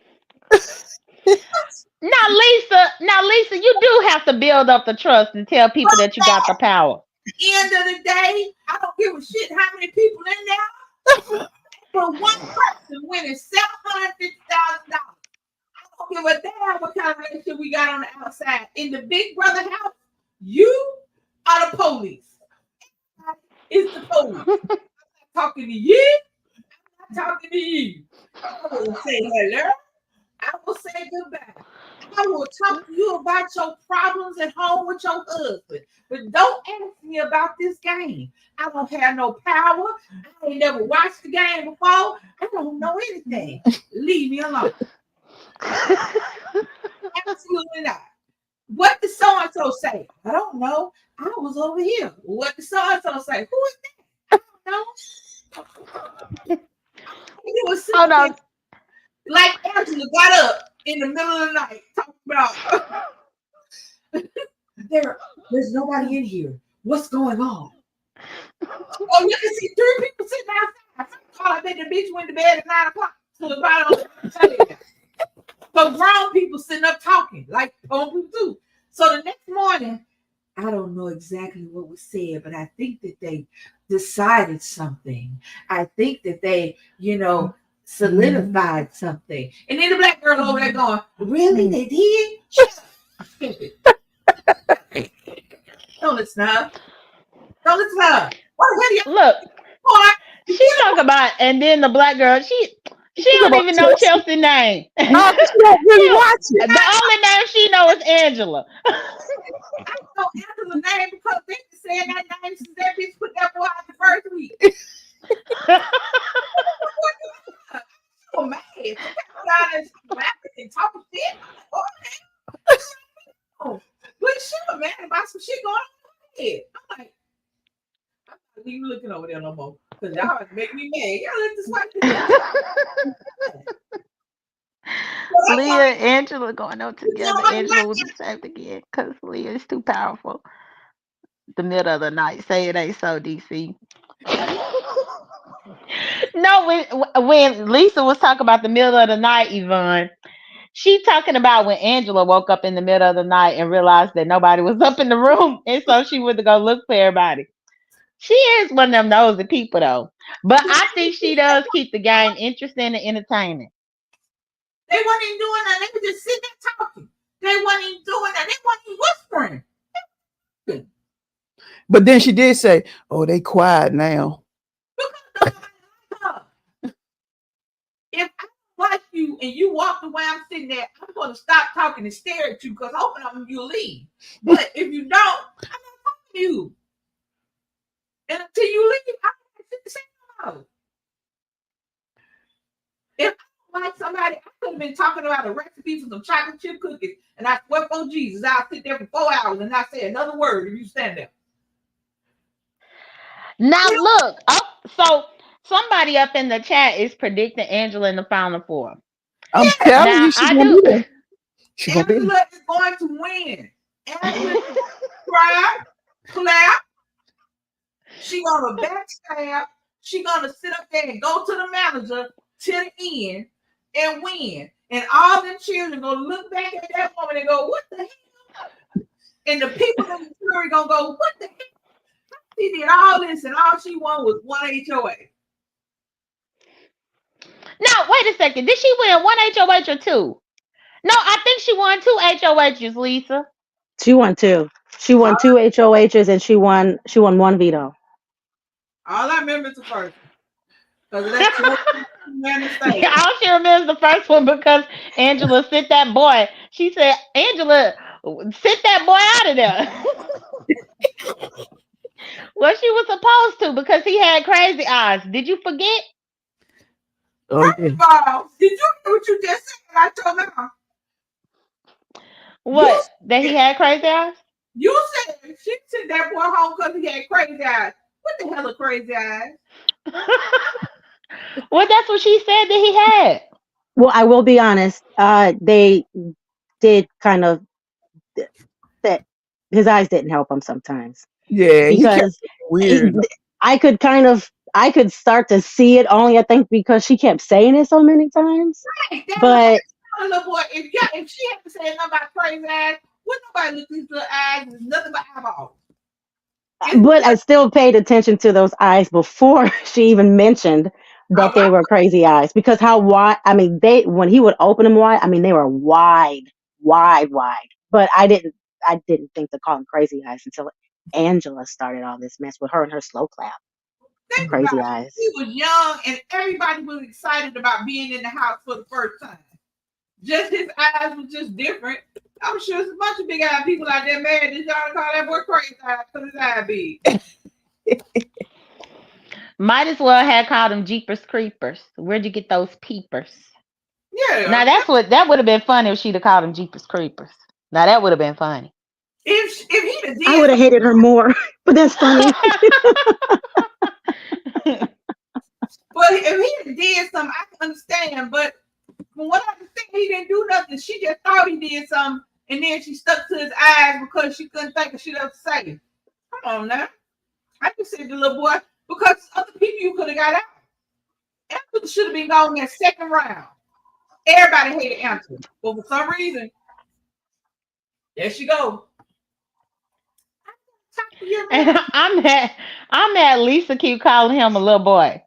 Now, Lisa, you do have to build up the trust and tell people that you got the power. End of the day, I don't give a shit how many people in there. For one person winning $750,000, I don't give a damn what kind of relationship we got on the outside. In the Big Brother house, you are the police. It's the police. I'm not talking to you. I'm not talking to you. I will say hello. I will say goodbye. I will talk to you about your problems at home with your husband. But don't ask me about this game. I don't have no power. I ain't never watched the game before. I don't know anything. Leave me alone. Absolutely not. What did so-and-so say? I don't know. I was over here. What did so-and-so say? Who is that? I don't know. It was something like Angela got up in the middle of the night talking about there's nobody in here. What's going on? Oh, you can see 3 people sitting outside. I bet the bitch went to bed at 9 o'clock. So the bottom. So grown people sitting up talking like old people do. So the next morning, I don't know exactly what was said, but I think that they decided something. I think that they, solidified something. And then the black girl over there going, really? They did? Don't listen to her. Don't listen to her. Look, she talk about, and then the black girl, She She's don't about even know Chelsea. Chelsea's name. No, she don't really watch it. The only name she know is Angela. I know Angela's name because they been saying that name since that bitch put that boy out the first week. So mad. So kept down and rapping and talking shit. I'm like, oh, but she was mad about some shit going on in her head. I'm like, I'm not even looking over there no more. Because y'all make me mad. Y'all let this white bitch. So that's Leah why and Angela going on you know together. I'm Angela will be like, saved again because Leah is too powerful. The middle of the night. Say it ain't so, DC. No, when Lisa was talking about the middle of the night, Yvonne, she talking about when Angela woke up in the middle of the night and realized that nobody was up in the room, and so she went to go look for everybody. She is one of them nosy people, though. But I think she does keep the game interesting and entertaining. they weren't even doing that. They were just sitting there talking. They weren't even doing that. They weren't even whispering. But then she did say, "Oh, they quiet now." Because nobody like her. If I don't like you and you walk the way I'm sitting there, I'm going to stop talking and stare at you because hoping you'll leave. But if you don't, I'm not talking to you. And until you leave, I'm going to sit the same house. If I don't like somebody, I could have been talking about a recipe for some chocolate chip cookies, and I swear for Jesus, I'll sit there for 4 hours and not say another word if you stand there. Now look, so somebody up in the chat is predicting Angela in the Final Four. I'm Yeah, telling Now you, she's I gonna do. be there. She's gonna be there. Angela is going to win. Angela is going to cry, clap. She gonna backstab. She gonna sit up there and go to the manager to the end and win. And all the children gonna look back at that woman and go, "What the hell?" And the people in the jury gonna go, "What the hell?" She did all this and all she won was one HOA. No, wait a second. Did she win one HOH or two? No, I think she won two HOHs, Lisa. She won two. She All, won two HOHs and she won one veto. all I remember is the first one. Because that's the man to say. All she remembers the first one because Angela sent that boy. She said, Angela, sit that boy out of there. Well, she was supposed to because he had crazy eyes. Did you forget? Oh First yeah. of all, did you hear what you just said? I told her. You What? That he said had crazy eyes? You said she sent that boy home because he had crazy eyes. What the hell are crazy eyes? Well, that's what she said that he had. Well, I will be honest. They did kind of that. His eyes didn't help him sometimes Yeah, he kept because he, weird. I could start to see it only I think because she kept saying it so many times. Hey, that was But little boy. If she hadn't said nothing about crazy eyes, would nobody look at these little eyes? There's nothing but eyeballs. I still paid attention to those eyes before she even mentioned that I, they were crazy eyes because how wide, I mean, they when he would open them wide, I mean, they were wide, wide, wide. But I didn't think to call them crazy eyes until Angela started all this mess with her and her slow clap. think Crazy about it. eyes. He was young and everybody was excited about being in the house for the first time. Just his eyes was just different. I'm sure there's a bunch of big eyed people out there mad that y'all call that boy crazy eyes because his eye big. Might as well have called them Jeepers Creepers. Where'd you get those peepers? Yeah. Now that would have been funny if she'd have called them Jeepers Creepers. Now that would have been funny. If he I did would have hated her more, but that's funny. But if he did something, I can understand. But from what I understand, he didn't do nothing. She just thought he did something, and then she stuck to his eyes because she couldn't think of shit else to say. Come on now. I just said the little boy because other people you could have got out. Anthony should have been gone that second round. Everybody hated Anthony. But for some reason, there she go. And I'm mad Lisa keep calling him a little boy.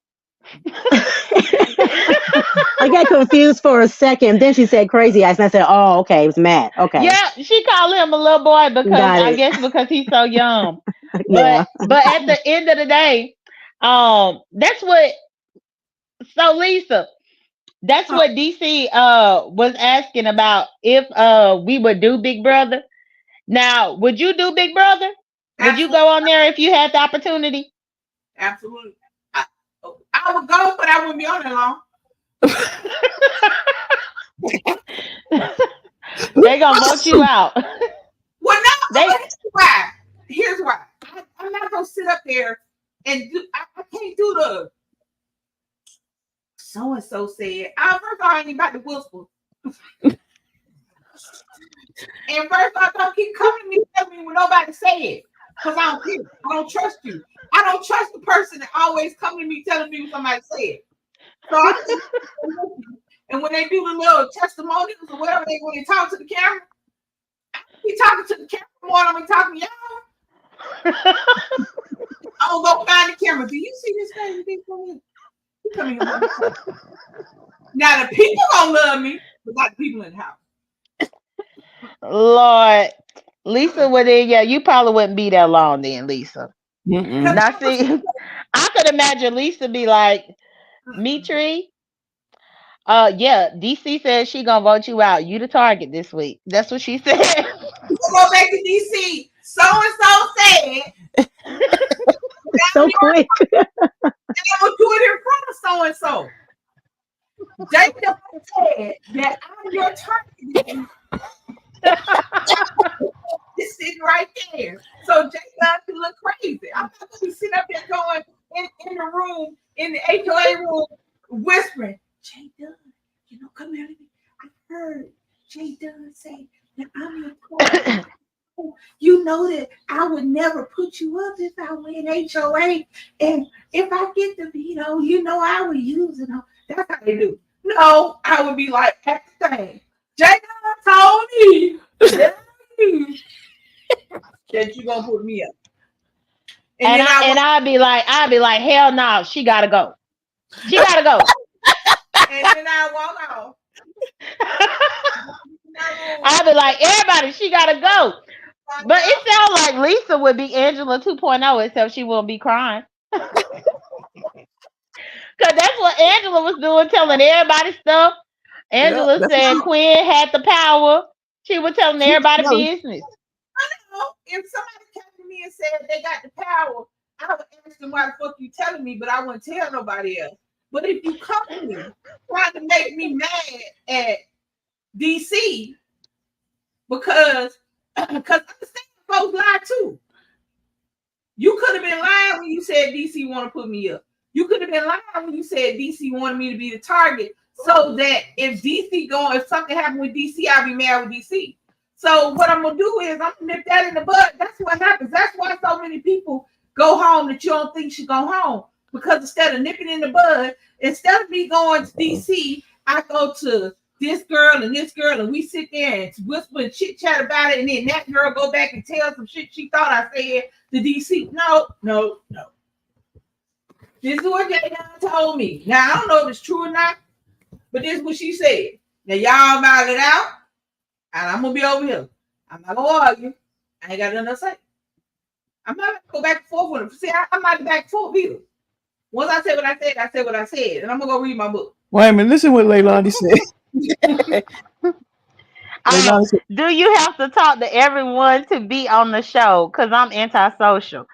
I got confused for a second. Then she said crazy eyes, and I said, "Oh, okay, it was Matt. Okay, Yeah, she called him a little boy because got I it." guess because he's so young. But Yeah. at the end of the day, that's what. So Lisa, That's what DC was asking about if we would do Big Brother. Now, would you do Big Brother? Would you Absolutely, go on there if you had the opportunity? absolutely. I would go, but I wouldn't be on that long. They gonna vote you out. Well, no, They but here's why. Here's why. I'm not gonna sit up there and do. I can't do the so and so said. First of all, I ain't about to whisper. And first of all, don't keep coming to me telling me when nobody say it. Because I don't care. I don't trust you. I don't trust the person that always come to me telling me when somebody said. So I just, and when they do the little testimonials or whatever when they talk to the camera, he talking to the camera more than I'm talking to y'all. I'm gonna go find the camera. Do you see this crazy thing coming? He coming in. Now the people gonna love me, but not the people in the house. Lord, Lisa would in. Yeah, you probably wouldn't be that long then, Lisa. Now see, I could imagine Lisa be like, Mytry, yeah, DC said she gonna vote you out. You the target this week. That's what she said. We'll go back to DC. So and so said. So quick. And I'm gonna do it in front of so and so. Jacob said that I'm your target. It's sitting right there. So Jacob can look crazy. I'm not gonna be sitting up there going in the room, in the HOA room, whispering, J Dunn, come here. I heard J Dunn say that I'm your target. You know that I would never put you up if I win HOA. And if I get the veto, I would use it. That's how they do. No, I would be like, at the thing. Jacob told me that you gonna put me up. And I'd be like, hell no, she gotta go. She gotta go. And then I walk off. I'd be like, everybody, she gotta go. But it sounds like Lisa would be Angela 2.0, except she won't be crying. Because that's what Angela was doing, telling everybody stuff. Angela said Quinn had the power. She was telling everybody business. I know. If somebody came to me and said they got the power, I would ask them why the fuck you telling me, but I wouldn't tell nobody else. But if you come to me trying to make me mad at DC, because understand folks lie too. You could have been lying when you said DC want to put me up. You could have been lying when you said DC wanted me to be the target, so that if something happened with DC, I'll be mad with DC. So what I'm gonna do is I'm gonna nip that in the bud. That's what happens. That's why so many people go home that you don't think should go home. Because instead of nipping in the bud, instead of me going to DC, I go to this girl, and we sit there and whisper and chit chat about it, and then that girl go back and tell some shit she thought I said to DC. No. This is what Jay told me. Now I don't know if it's true or not, but this is what she said. Now y'all about it out, and I'm gonna be over here. I'm not gonna argue. I ain't got nothing to say. I'm not gonna go back and forth with him. See, I'm not back and forth either. Once I said what I said, I said what I said, and I'm gonna go read my book. Wait a minute, listen what Leilani said. Do you have to talk to everyone to be on the show? Because I'm antisocial.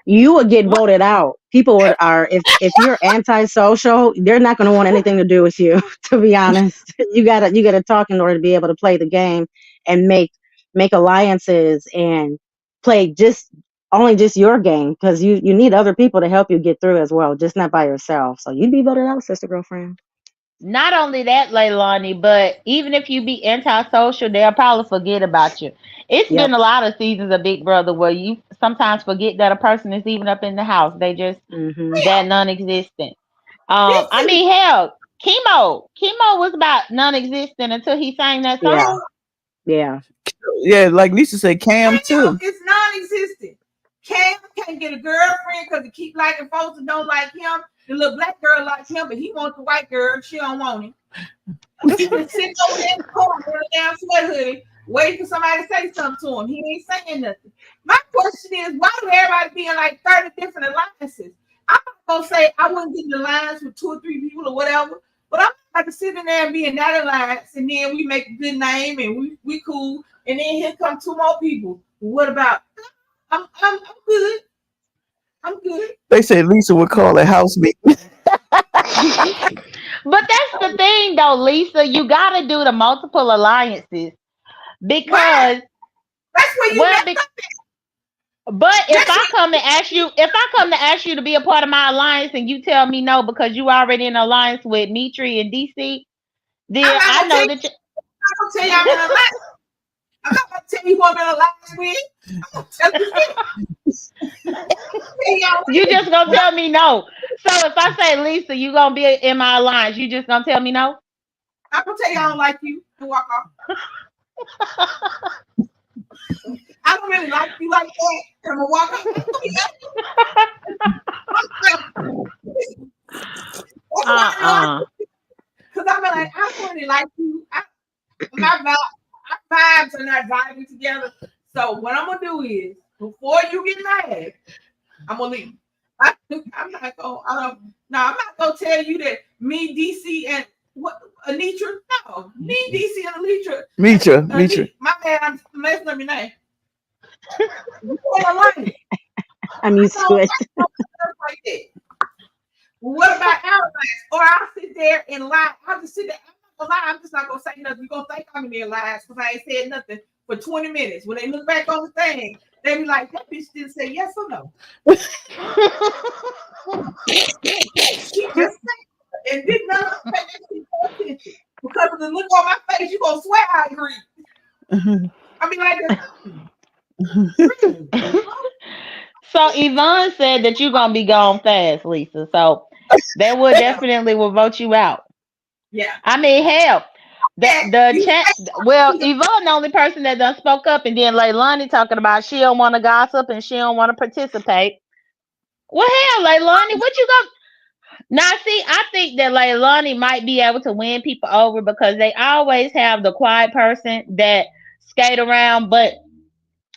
You would get voted out. People are if you're antisocial, they're not going to want anything to do with you. To be honest, you gotta talk in order to be able to play the game and make alliances and play only your game, because you need other people to help you get through as well, just not by yourself. So you'd be voted out, sister girlfriend. Not only that, Leilani, but even if you be antisocial, they'll probably forget about you. It's been a lot of seasons of Big Brother where you sometimes forget that a person is even up in the house. They just that non-existent. I mean, hell, Chemo was about non-existent until he sang that song. Yeah. Like Lisa said, Cam too. It's non-existent. Cam can't get a girlfriend because he keep liking folks that don't like him. The little black girl likes him, but he wants the white girl. She don't want him. He was sitting over there in the corner with a damn sweat hoodie, waiting for somebody to say something to him. He ain't saying nothing. My question is, why do everybody be in like 30 different alliances? I'm not gonna say I wouldn't get in alliance with 2 or 3 people or whatever, But I'm about to sit in there and be in that alliance, and then we make a good name, and we cool, and then here come two more people. What about? I'm good. I'm good. They said Lisa would call a house meeting. But that's the thing, though, Lisa. You got to do the multiple alliances Why? because, That's where you well, messed up. but if That's I come to ask you, if I come to ask you to be a part of my alliance and you tell me no because you already in alliance with Mytry and DC, I'm then not I gonna tell know you. that you. I'm gonna tell you I'm in a lie. I'm not gonna tell you who I'm in a alliance with. I'm gonna tell you shit. Tell y'all You later. just gonna tell me no. So if I say Lisa, you gonna be in my alliance, you just gonna tell me no? I'm gonna tell you I don't like you and walk off. I don't really like you like that. And I'm gonna walk off. I'm gonna be that's why I don't Uh-uh. like, because I'm like, I don't really like you. My vibe, our vibes are not vibing together. So what I'm gonna do is, before you get mad, I'm gonna leave. I'm not gonna. I don't. No, I'm not gonna tell you that me, DC, and what Anitra. No, me, DC, and Anitra. Mitra. My man, I'm messing up your name. You ain't lying. I'm I used to don't it. like that. Well, what about allies? Or I'll sit there and lie. I'll just sit there. I'm not gonna lie. I'm just not gonna say nothing. You're gonna think I'm in their lies because I ain't said nothing for 20 minutes. When they look back on the thing, they be like, that bitch didn't say yes or no. She just said and did not pay attention. Because of the look on my face, you gonna swear I agree. I mean, like, So Yvonne said that you're gonna be gone fast, Lisa. So that would yeah, definitely will vote you out. yeah. I mean, hell, the You chat. Well, Yvonne, the only person that done spoke up, and then Leilani talking about she don't want to gossip and she don't want to participate. Well, hell, Leilani, what you gonna? Now, see, I think that Leilani might be able to win people over because they always have the quiet person that skate around, but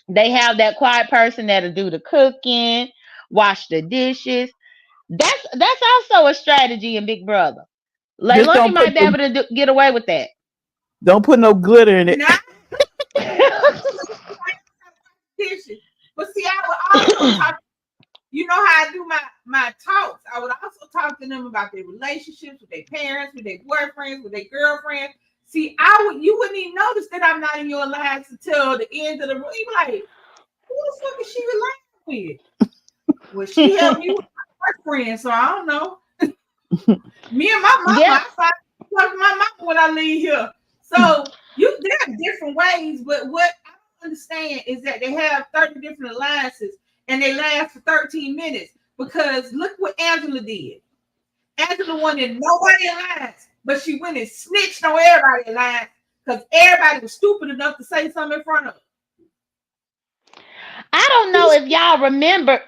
they have that quiet person that'll do the cooking, wash the dishes. That's also a strategy in Big Brother. Just Leilani might be able to get away with that. don't put no glitter in it. not dishes. But see, I would also talk. You know how I do my talks. I would also talk to them about their relationships with their parents, with their boyfriends, with their girlfriends. See, you wouldn't even notice that I'm not in your lives until the end of the room. You be like, who the fuck is she related with? Well, she helped me with my boyfriend, so I don't know. Me and my mama, Yeah, I find talk to my mama when I leave here. So there are different ways, but what I don't understand is that they have 30 different alliances and they last for 13 minutes. Because look what Angela did. Angela wanted nobody alliance, but she went and snitched on everybody alliance because everybody was stupid enough to say something in front of her. I don't know if y'all remember.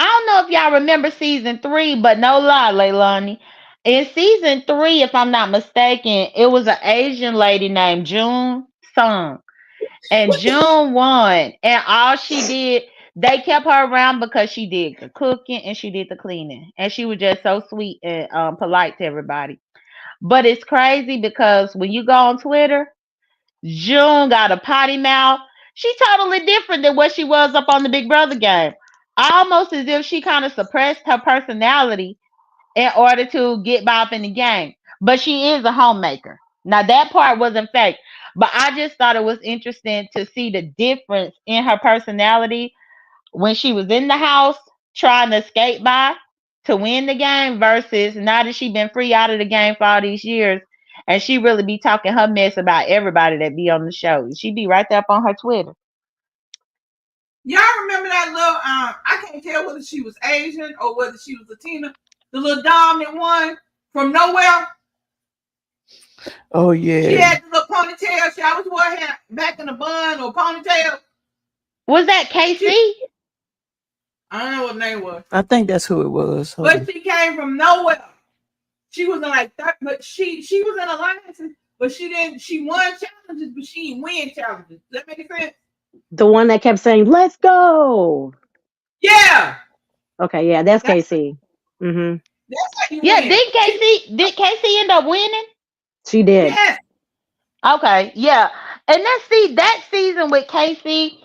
I don't know if y'all remember season 3, but no lie, Leilani. In season 3, if I'm not mistaken, it was an Asian lady named June Sung. And June won. And all she did, they kept her around because she did the cooking and she did the cleaning. And she was just so sweet and polite to everybody. But it's crazy because when you go on Twitter, June got a potty mouth. She totally different than what she was up on the Big Brother game. Almost as if she kind of suppressed her personality in order to get by up in the game. But she is a homemaker. Now that part wasn't fake. But I just thought it was interesting to see the difference in her personality when she was in the house trying to skate by to win the game versus now that she been free out of the game for all these years and she really be talking her mess about everybody that be on the show. She be right there up on her Twitter. Y'all remember that little I can't tell whether she was Asian or whether she was Latina, the little dominant one from nowhere. Oh She yeah. had the little ponytail. She always wore her hair back in a bun or ponytail. Was that KC? I don't know what her name was. I think that's who it was. But she came from nowhere. She was in like that, but she was in alliances, but she won challenges, but she didn't win challenges. Does that make sense? The one that kept saying, "Let's go." Yeah. Okay, yeah, that's That's KC. Mm-hmm. that's You Yeah, win. did Casey end up winning? She did. Yes. Okay, yeah. And that season with Casey,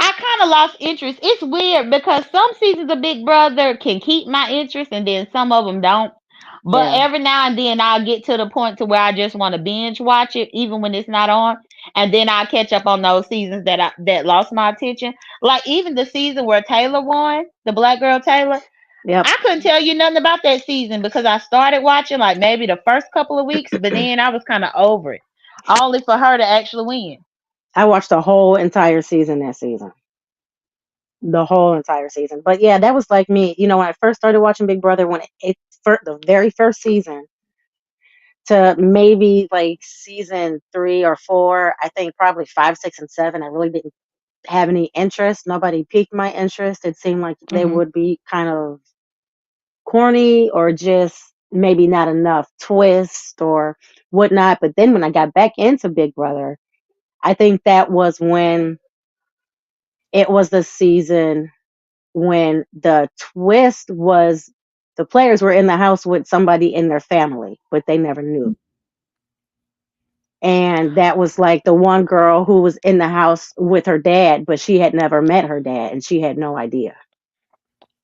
I kind of lost interest. It's weird because some seasons of Big Brother can keep my interest and then some of them don't. But Yeah. every now and then I'll get to the point to where I just want to binge watch it even when it's not on. And then I'll catch up on those seasons that lost my attention. Like even the season where Taylor won, the black girl Taylor, Yep. I couldn't tell you nothing about that season because I started watching like maybe the first couple of weeks, but then I was kind of over it. Only for her to actually win. I watched the whole entire season that season. The whole entire season. But yeah, that was like me. You know, when I first started watching Big Brother, when the very first season to maybe like season 3 or 4, I think probably 5, 6, and 7, I really didn't have any interest. Nobody piqued my interest. It seemed like they Hmm. would be kind of corny or just maybe not enough twist or whatnot. But then when I got back into Big Brother, I think that was when it was the season when the twist was the players were in the house with somebody in their family, but they never knew. And that was like the one girl who was in the house with her dad, but she had never met her dad and she had no idea.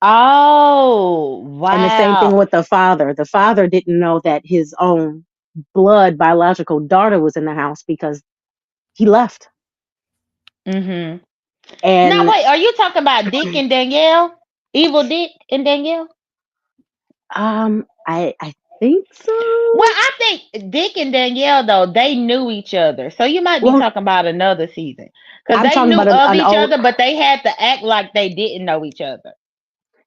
Oh, And the same thing wow. with the father. The father didn't know that his own blood biological daughter was in the house because he left. Hmm. Now, And wait, are you talking about Dick and Danielle? Evil Dick and Danielle? I think Well, so. I think Dick and Danielle, though, they knew each other. So you might be Well, talking about another season. Because I'm they talking knew about of an each old. other, but they had to act like they didn't know each other.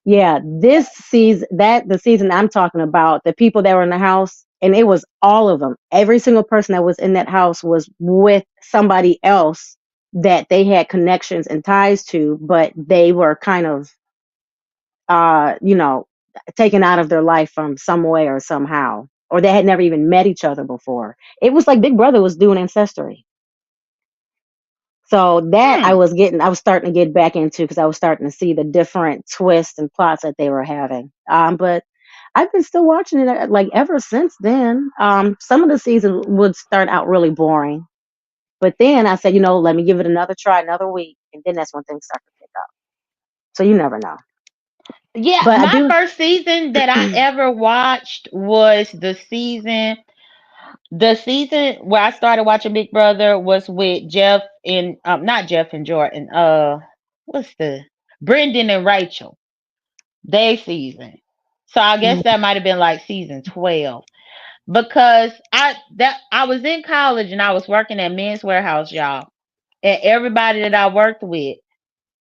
Yeah, this season, the season I'm talking about, the people that were in the house, and it was all of them. Every single person that was in that house was with somebody else that they had connections and ties to, but they were kind of, you know, taken out of their life from some way or somehow, or they had never even met each other before. It was like Big Brother was doing ancestry. So that Hmm. I was starting to get back into because I was starting to see the different twists and plots that they were having. But I've been still watching it like ever since then. Some of the seasons would start out really boring, but then I said, you know, let me give it another try, another week, and then that's when things start to pick up. So you never know. Yeah, But I my do. first season that I ever watched was the season where I started watching Big Brother was with Jeff and not Jeff and Jordan. What's the Brendan and Rachel? Their season. So I guess that might have been like season 12 because I was in college and I was working at Men's Warehouse, y'all, and everybody that I worked with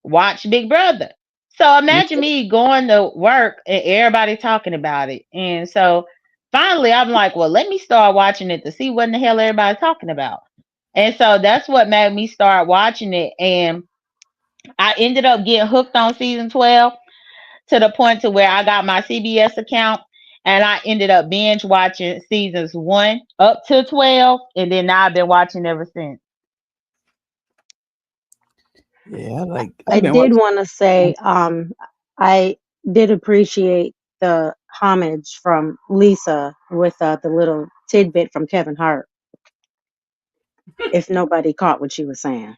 watched Big Brother. So imagine me going to work and everybody talking about it. And so finally I'm like, well, let me start watching it to see what in the hell everybody's talking about. And so that's what made me start watching it. And I ended up getting hooked on season 12 to the point to where I got my CBS account and I ended up binge watching seasons 1 up to 12. And then now I've been watching ever since. Yeah, I I've been did watching. want to say, I did appreciate the homage from Lisa with the little tidbit from Kevin Hart. If nobody caught what she was saying.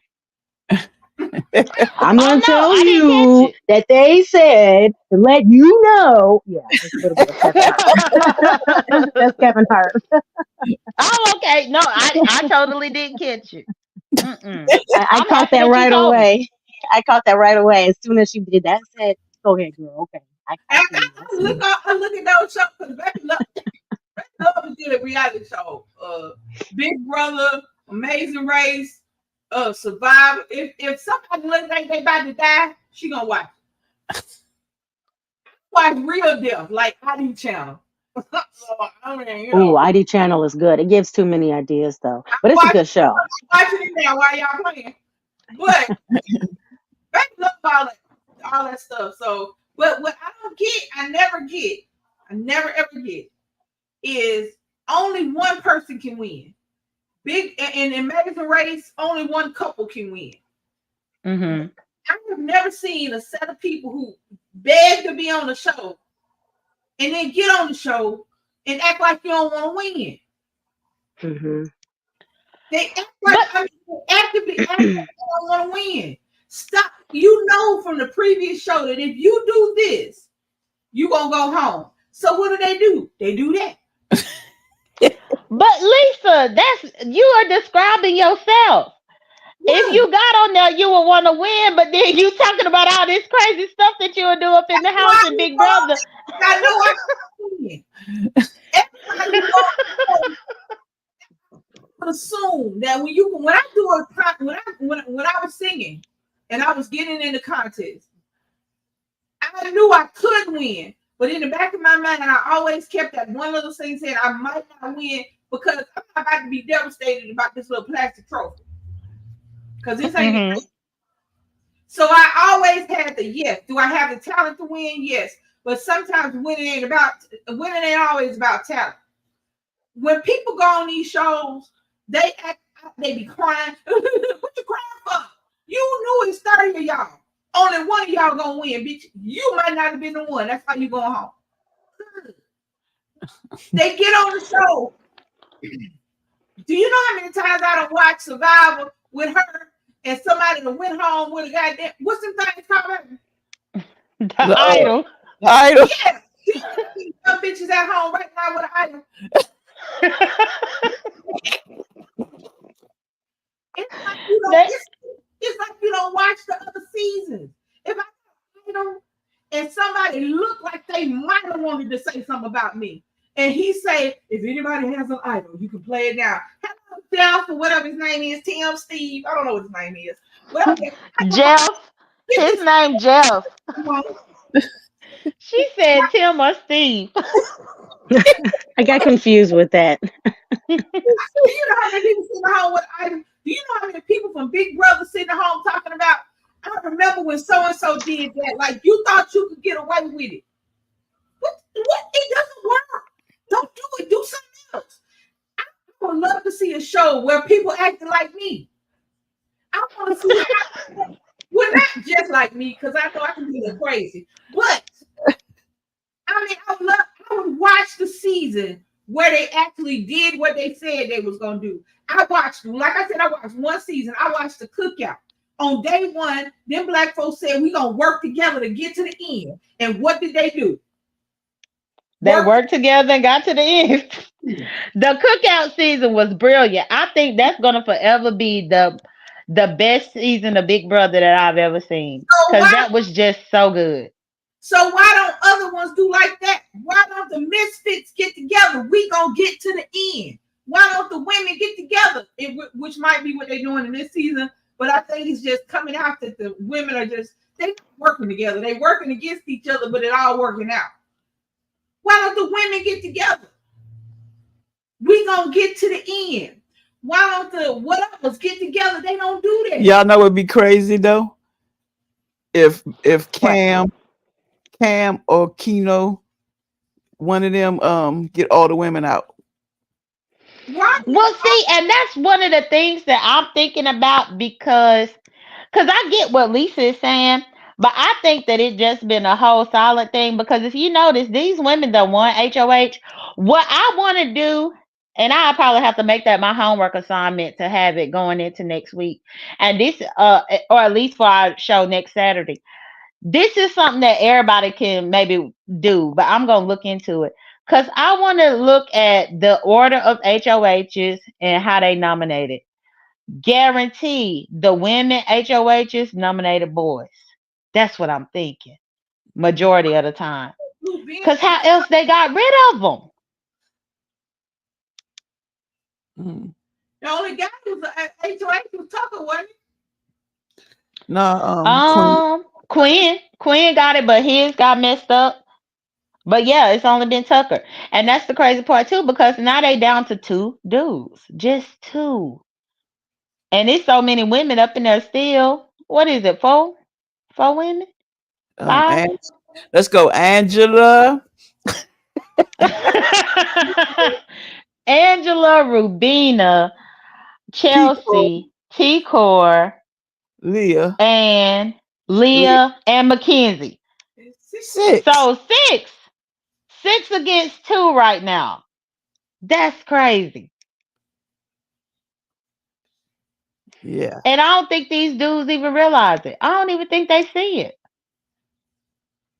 I'm Oh going to no, tell I didn't catch you it. that they said to let you know. Yeah, just a little bit of Kevin Hart. That's Kevin Hart. Oh, okay. No, I totally didn't catch it. Mm-mm. I I'm caught happy that that you right told me. away. I caught that right away. As soon as she did that, I said, go ahead, girl. Okay. I see you. I see you. I look at those shows because love a good reality show. Big Brother, Amazing Race, Survivor. If somebody looks like they about to die, she gonna watch. Watch Real Death, like ID Channel. So, I mean, Ooh, ID channel is good. It gives too many ideas though. But it's a watch, good show. watching it now while y'all playing. But they love all that stuff. So, but what I don't get, I never ever get, is only one person can win. Big in Amazing Race, only one couple can win. Mm-hmm. I have never seen a set of people who beg to be on the show and then get on the show and act like you don't want to win. Mm-hmm. They act like But actively act like they don't want to win. Stop. You know from the previous show that if you do this, you gonna go home. So what do? They do that. Lisa, that's you are describing yourself. If What? you got on there, you would want to win, but then you talking about all this crazy stuff that you would do up in the house Why and you Big Brother. I know I can win. Everybody would assume that when I do when I was singing and I was getting in the contest, I knew I could win. But in the back of my mind, I always kept that one little thing saying I might not win because I'm about to be devastated about this little plastic trophy. Because this ain't Hmm. so I always had the yes. Do I have the talent to win? Yes. But sometimes winning ain't always about talent. When people go on these shows, they be crying. What you crying for? You knew it's 30 of y'all. Only one of y'all gonna win, bitch. You might not have been the one. That's why you going home. They get on the show. Do you know how many times I don't watch Survivor with her and somebody that went home with a goddamn what's them things called? The idol. Idol. Yeah, some bitches at home right now with an idol. It's like you don't. They, It's like you don't watch the other seasons. If I, and somebody looked like they might have wanted to say something about me, and he say, if anybody has an idol, you can play it now. Hello, Jeff, or whatever his name is, Tim, Steve. I don't know what his name is. Whatever. Jeff. His name Jeff. She said Tim or Steve. I got confused with that. Do you know how many people sitting at home with items? Do you know how many people from Big Brother sitting at home talking about? I remember when so and so did that. Like you thought you could get away with it. What? It doesn't work. Don't do it. Do something else. I would love to see a show where people acting like me. I want to see how. Well, not just like me, because I know I can be a little crazy. But I mean, I would watch the season where they actually did what they said they was gonna do. I watched, like I said, I watched one season. I watched the cookout. On day one, them black folks said we gonna work together to get to the end. And what did they do? They worked together and got to the end. The cookout season was brilliant. I think that's gonna forever be the best season of Big Brother that I've ever seen. Because that was just so good. So why don't other ones do like that? Why don't the misfits get together? We gonna get to the end. Why don't the women get together? Which might be what they're doing in this season, but I think it's just coming out that the women are just they working together. They working against each other, but it all working out. Why don't the women get together? We gonna get to the end. Why don't the whatever's get together? They don't do that. Y'all know it'd be crazy though if Cam or Keno, one of them get all the women out. Right. Well, see, and that's one of the things that I'm thinking about because I get what Lisa is saying, but I think that it just been a whole solid thing because if you notice, these women that won HOH, what I want to do, and I'll probably have to make that my homework assignment to have it going into next week, and this, or at least for our show next Saturday. This is something that everybody can maybe do, but I'm gonna look into it because I want to look at the order of HOHs and how they nominated. Guarantee the women HOHs nominated boys. That's what I'm thinking. Majority of the time. Because how else they got rid of them? Mm. The only guy who's HOH was Tucker, wasn't he? No, Quinn got it, but his got messed up. But yeah, it's only been Tucker. And that's the crazy part too, because now they down to two dudes. Just two. And it's so many women up in there still. What is it? Four? Four women? Five? and let's go, Angela, Angela, Rubina, Kiko, Chelsea, T Core, Leah, and Leah and Mackenzie. six. So six. 6-2 right now. That's crazy. Yeah. And I don't think these dudes even realize it. I don't even think they see it.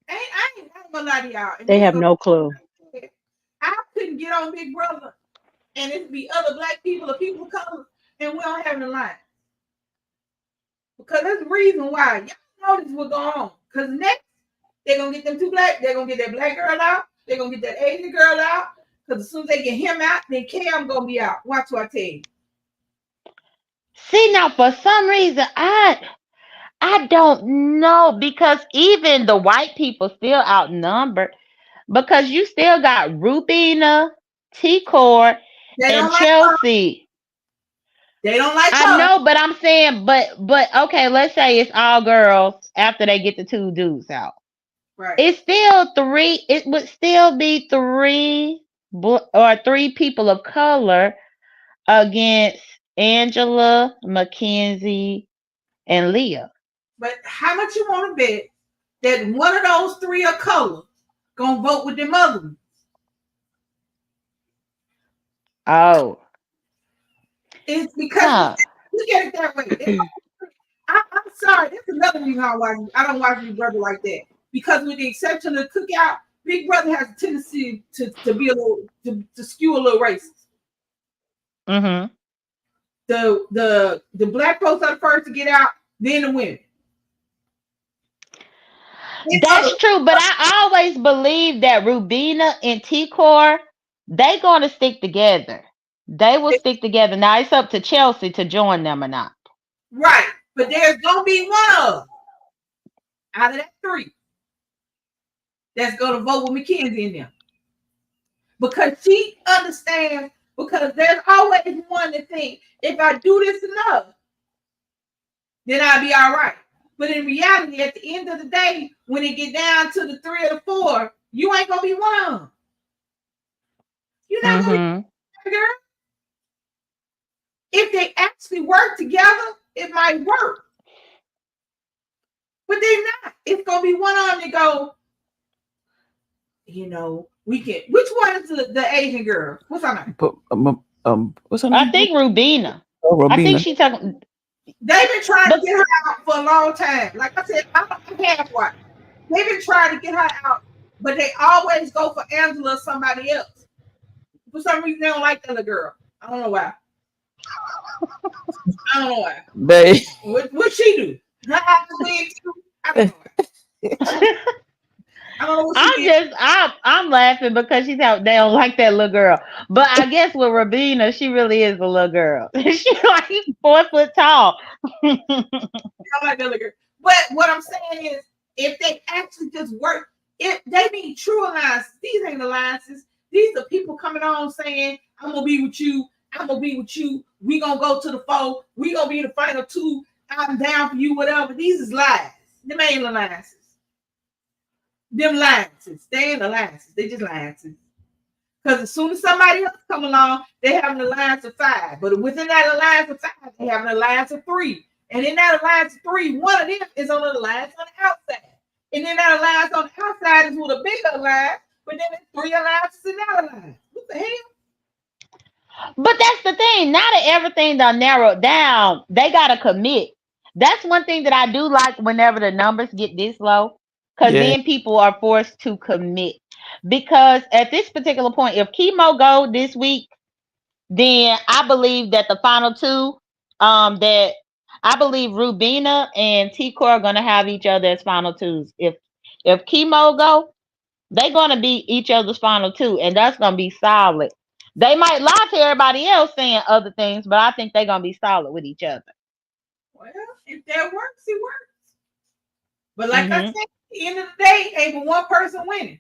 I ain't gonna lie to y'all. And They this is have no clue. I couldn't get on Big Brother and it be other black people or people of color and we don't have the line. Because there's a reason why. Y'all notice what's going on. Because next, they're going to get them two black. They're going to get that black girl out. They're going to get that Asian girl out. Because as soon as they get him out, then Cam going to be out. Watch what I tell you. See, now for some reason I don't know, because even the white people still outnumbered, because you still got Rubina, T-Core, They and don't like her. Chelsea. They don't like I her. know, but I'm saying, but okay, let's say it's all girls after they get the two dudes out. Right. It's still three. It would still be three people of color against Angela, Mackenzie, and Leah. But how much you want to bet that one of those three of color going to vote with them other ones? Oh, It's because huh. look at it that way. I'm sorry. That's another reason I don't watch Big Brother like that. Because with the exception of the cookout, Big Brother has a tendency to be a little to skew a little racist. Mhm. The black folks are the first to get out, then the women. That's true, but I always believe that Rubina and T-Core, they gonna stick together. They will stick together. Now it's up to Chelsea to join them or not. Right. But there's gonna be one of out of that three that's gonna vote with Mackenzie in them. Because she understands, because there's always one that think if I do this enough, then I'll be all right. But in reality, at the end of the day, when it get down to the 3 or the 4, you ain't gonna be one of them. You're not gonna Mhm. be girl. If they actually work together, it might work. But they're not. It's gonna be one of them that go, we can. Which one is the Asian girl? What's her name? What's her name? I think Rubina. Oh, Robina. I think she talking. They've been trying to get her out for a long time. Like I said, I have one. They've been trying to get her out, but they always go for Angela or somebody else. For some reason, they don't like that little girl. I don't know why. I don't know why. They. What she do? Her after wig too? I don't know. I don't know what she did. I'm laughing because she's out. They don't like that little girl. But I guess with Rubina, she really is a little girl. She's like 4 foot tall. I don't like that little girl. But what I'm saying is, if they actually just work, if they need true alliances, these ain't alliances. These are people coming on saying, I'm gonna be with you. I'm gonna be with you. We gonna go to the 4. We gonna be the final 2. I'm down for you, whatever. These is lies. Them ain't alliances. Them alliances. They ain't alliances. They just alliances. Because as soon as somebody else come along, they have an alliance of 5. But within that alliance of 5, they have an alliance of 3. And in that alliance of 3, one of them is on an alliance on the outside. And then that alliance on the outside is with a bigger alliance, but then there's 3 alliances in that alliance. What the hell? But that's the thing. Now that everything done narrowed down, they gotta commit. That's one thing that I do like whenever the numbers get this low, because Yeah. then people are forced to commit. Because at this particular point, if chemo go this week, then I believe that the final 2, that I believe Rubina and T-Core are gonna have each other as final 2s. If chemo go, they're gonna be each other's final 2, and that's gonna be solid. They might lie to everybody else saying other things, but I think they're gonna be solid with each other. Well, if that works, it works. But like I said, at the end of the day, ain't but one person winning.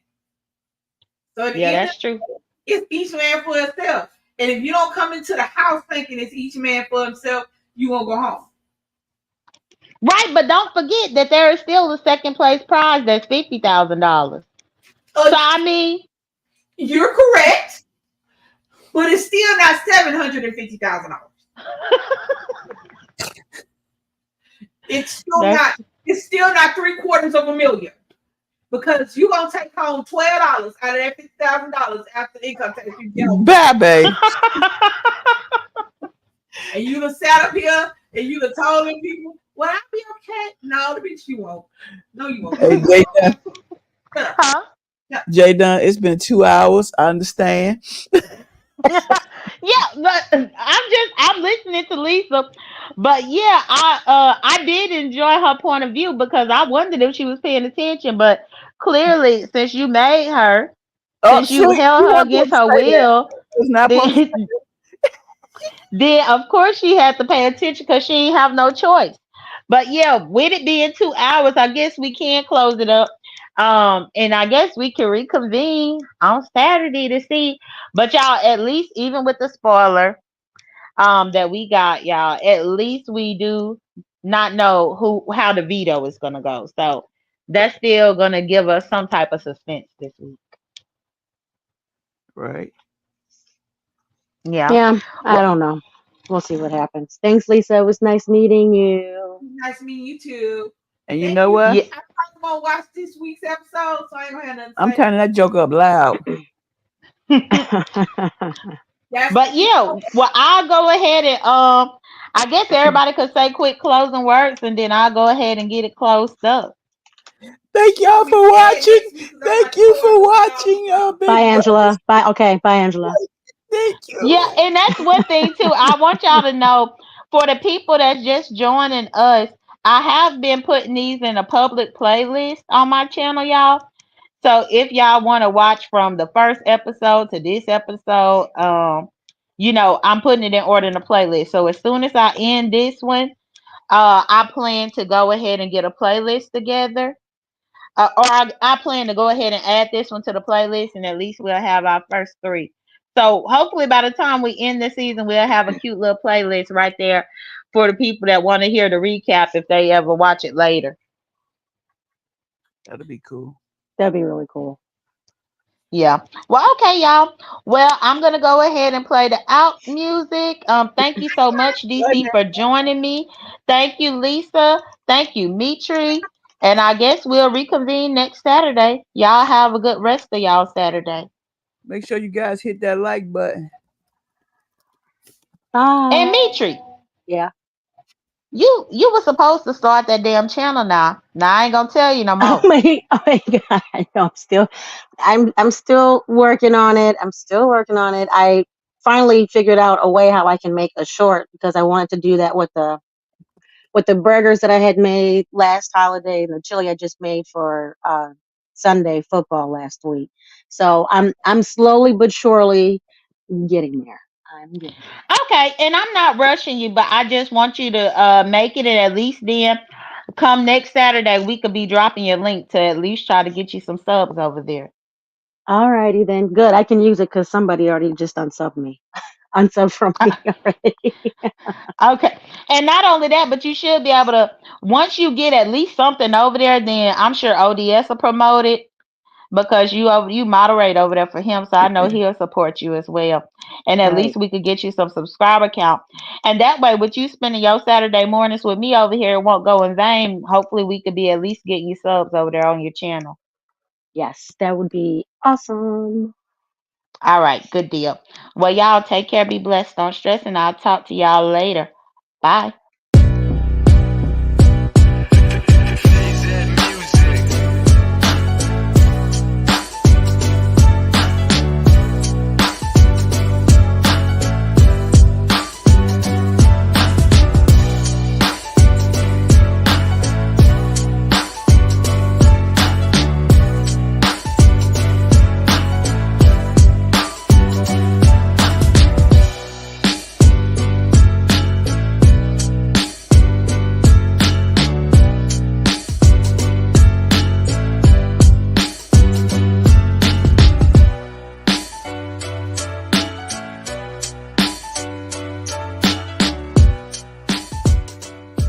So at the end that's true. it's each man for himself. And if you don't come into the house thinking it's each man for himself, you won't go home. Right, but don't forget that there is still a second place prize that's $50,000. So I mean, you're correct, but it's still not $750,000. It's still not. It's still not $750,000. because you gonna take home $12 out of that $50,000 after income tax you get over. Baby. And you done sat up here and you done told them people, "Well, I'll be okay." No, the bitch, you won't. No, you won't. Hey, Jay, Huh? Jay Dunn, it's been 2 hours. I understand. Yeah, but I'm listening to Lisa, but yeah, I did enjoy her point of view because I wondered if she was paying attention, but clearly since you made her, Oh, since you shoot. held You're her not supposed against to her say that. will, It's not supposed to then then of course she had to pay attention because she ain't have no choice. But yeah, with it being 2 hours, I guess we can close it up. And I guess we can reconvene on Saturday to see. But y'all, at least even with the spoiler, that we got, y'all, at least we do not know how the veto is gonna go. So that's still gonna give us some type of suspense this week. right. Yeah. Yeah, I Well, don't know. We'll see what happens. Thanks, Lisa. It was nice meeting you. Nice meeting you too. And you Thank know you. what? yeah, I probably won't watch this week's episode, so I ain't gonna have nothing to I'm say. turning that joke up loud. That's but yeah, well, I'll go ahead and I guess everybody could say quick closing words, and then I'll go ahead and get it closed up. Thank I'm y'all gonna be for quiet watching. next week because I'm about Thank to go you out for with my dog. watching, Bye, Big Brothers. Angela. Bye. Okay. Bye, Angela. Thank Yeah, you. and that's one thing too. I want y'all to know for the people that's just joining us, I have been putting these in a public playlist on my channel, y'all. So if y'all want to watch from the first episode to this episode, I'm putting it in order in a playlist. So as soon as I end this one, I plan to go ahead and get a playlist together. Or I plan to go ahead and add this one to the playlist, and at least we'll have our first three. So hopefully, by the time we end the season, we'll have a cute little playlist right there for the people that want to hear the recap if they ever watch it later. That'll be cool. That'd be really cool. Yeah. Well, okay, y'all. Well, I'm gonna go ahead and play the out music. Thank you so much, DC, for joining me. Thank you, Lisa. Thank you, Mitri. And I guess we'll reconvene next Saturday. Y'all have a good rest of y'all Saturday. Make sure you guys hit that like button. And Bye. Mitri, Yeah. you were supposed to start that damn channel now. Now I ain't gonna tell you no Oh more. my, oh my God. No, I'm still working on it. I'm still working on it. I finally figured out a way how I can make a short because I wanted to do that with the burgers that I had made last holiday and the chili I just made for Sunday football last week. So I'm slowly but surely getting there. I'm getting there. Okay, and I'm not rushing you, but I just want you to make it, and at least then, come next Saturday, we could be dropping your link to at least try to get you some subs over there. All righty then. Good. I can use it because somebody already just unsubbed me. Unsub from me already. Okay, and not only that, but you should be able to once you get at least something over there, then I'm sure ODS will promote it because you moderate over there for him, so I know he'll support you as well. And at Right. least we could get you some subscriber count, and that way, with you spending your Saturday mornings with me over here, it won't go in vain. Hopefully, we could be at least getting you subs over there on your channel. Yes, that would be awesome. All right, good deal. Well, y'all take care, be blessed, don't stress, and I'll talk to y'all later. Bye.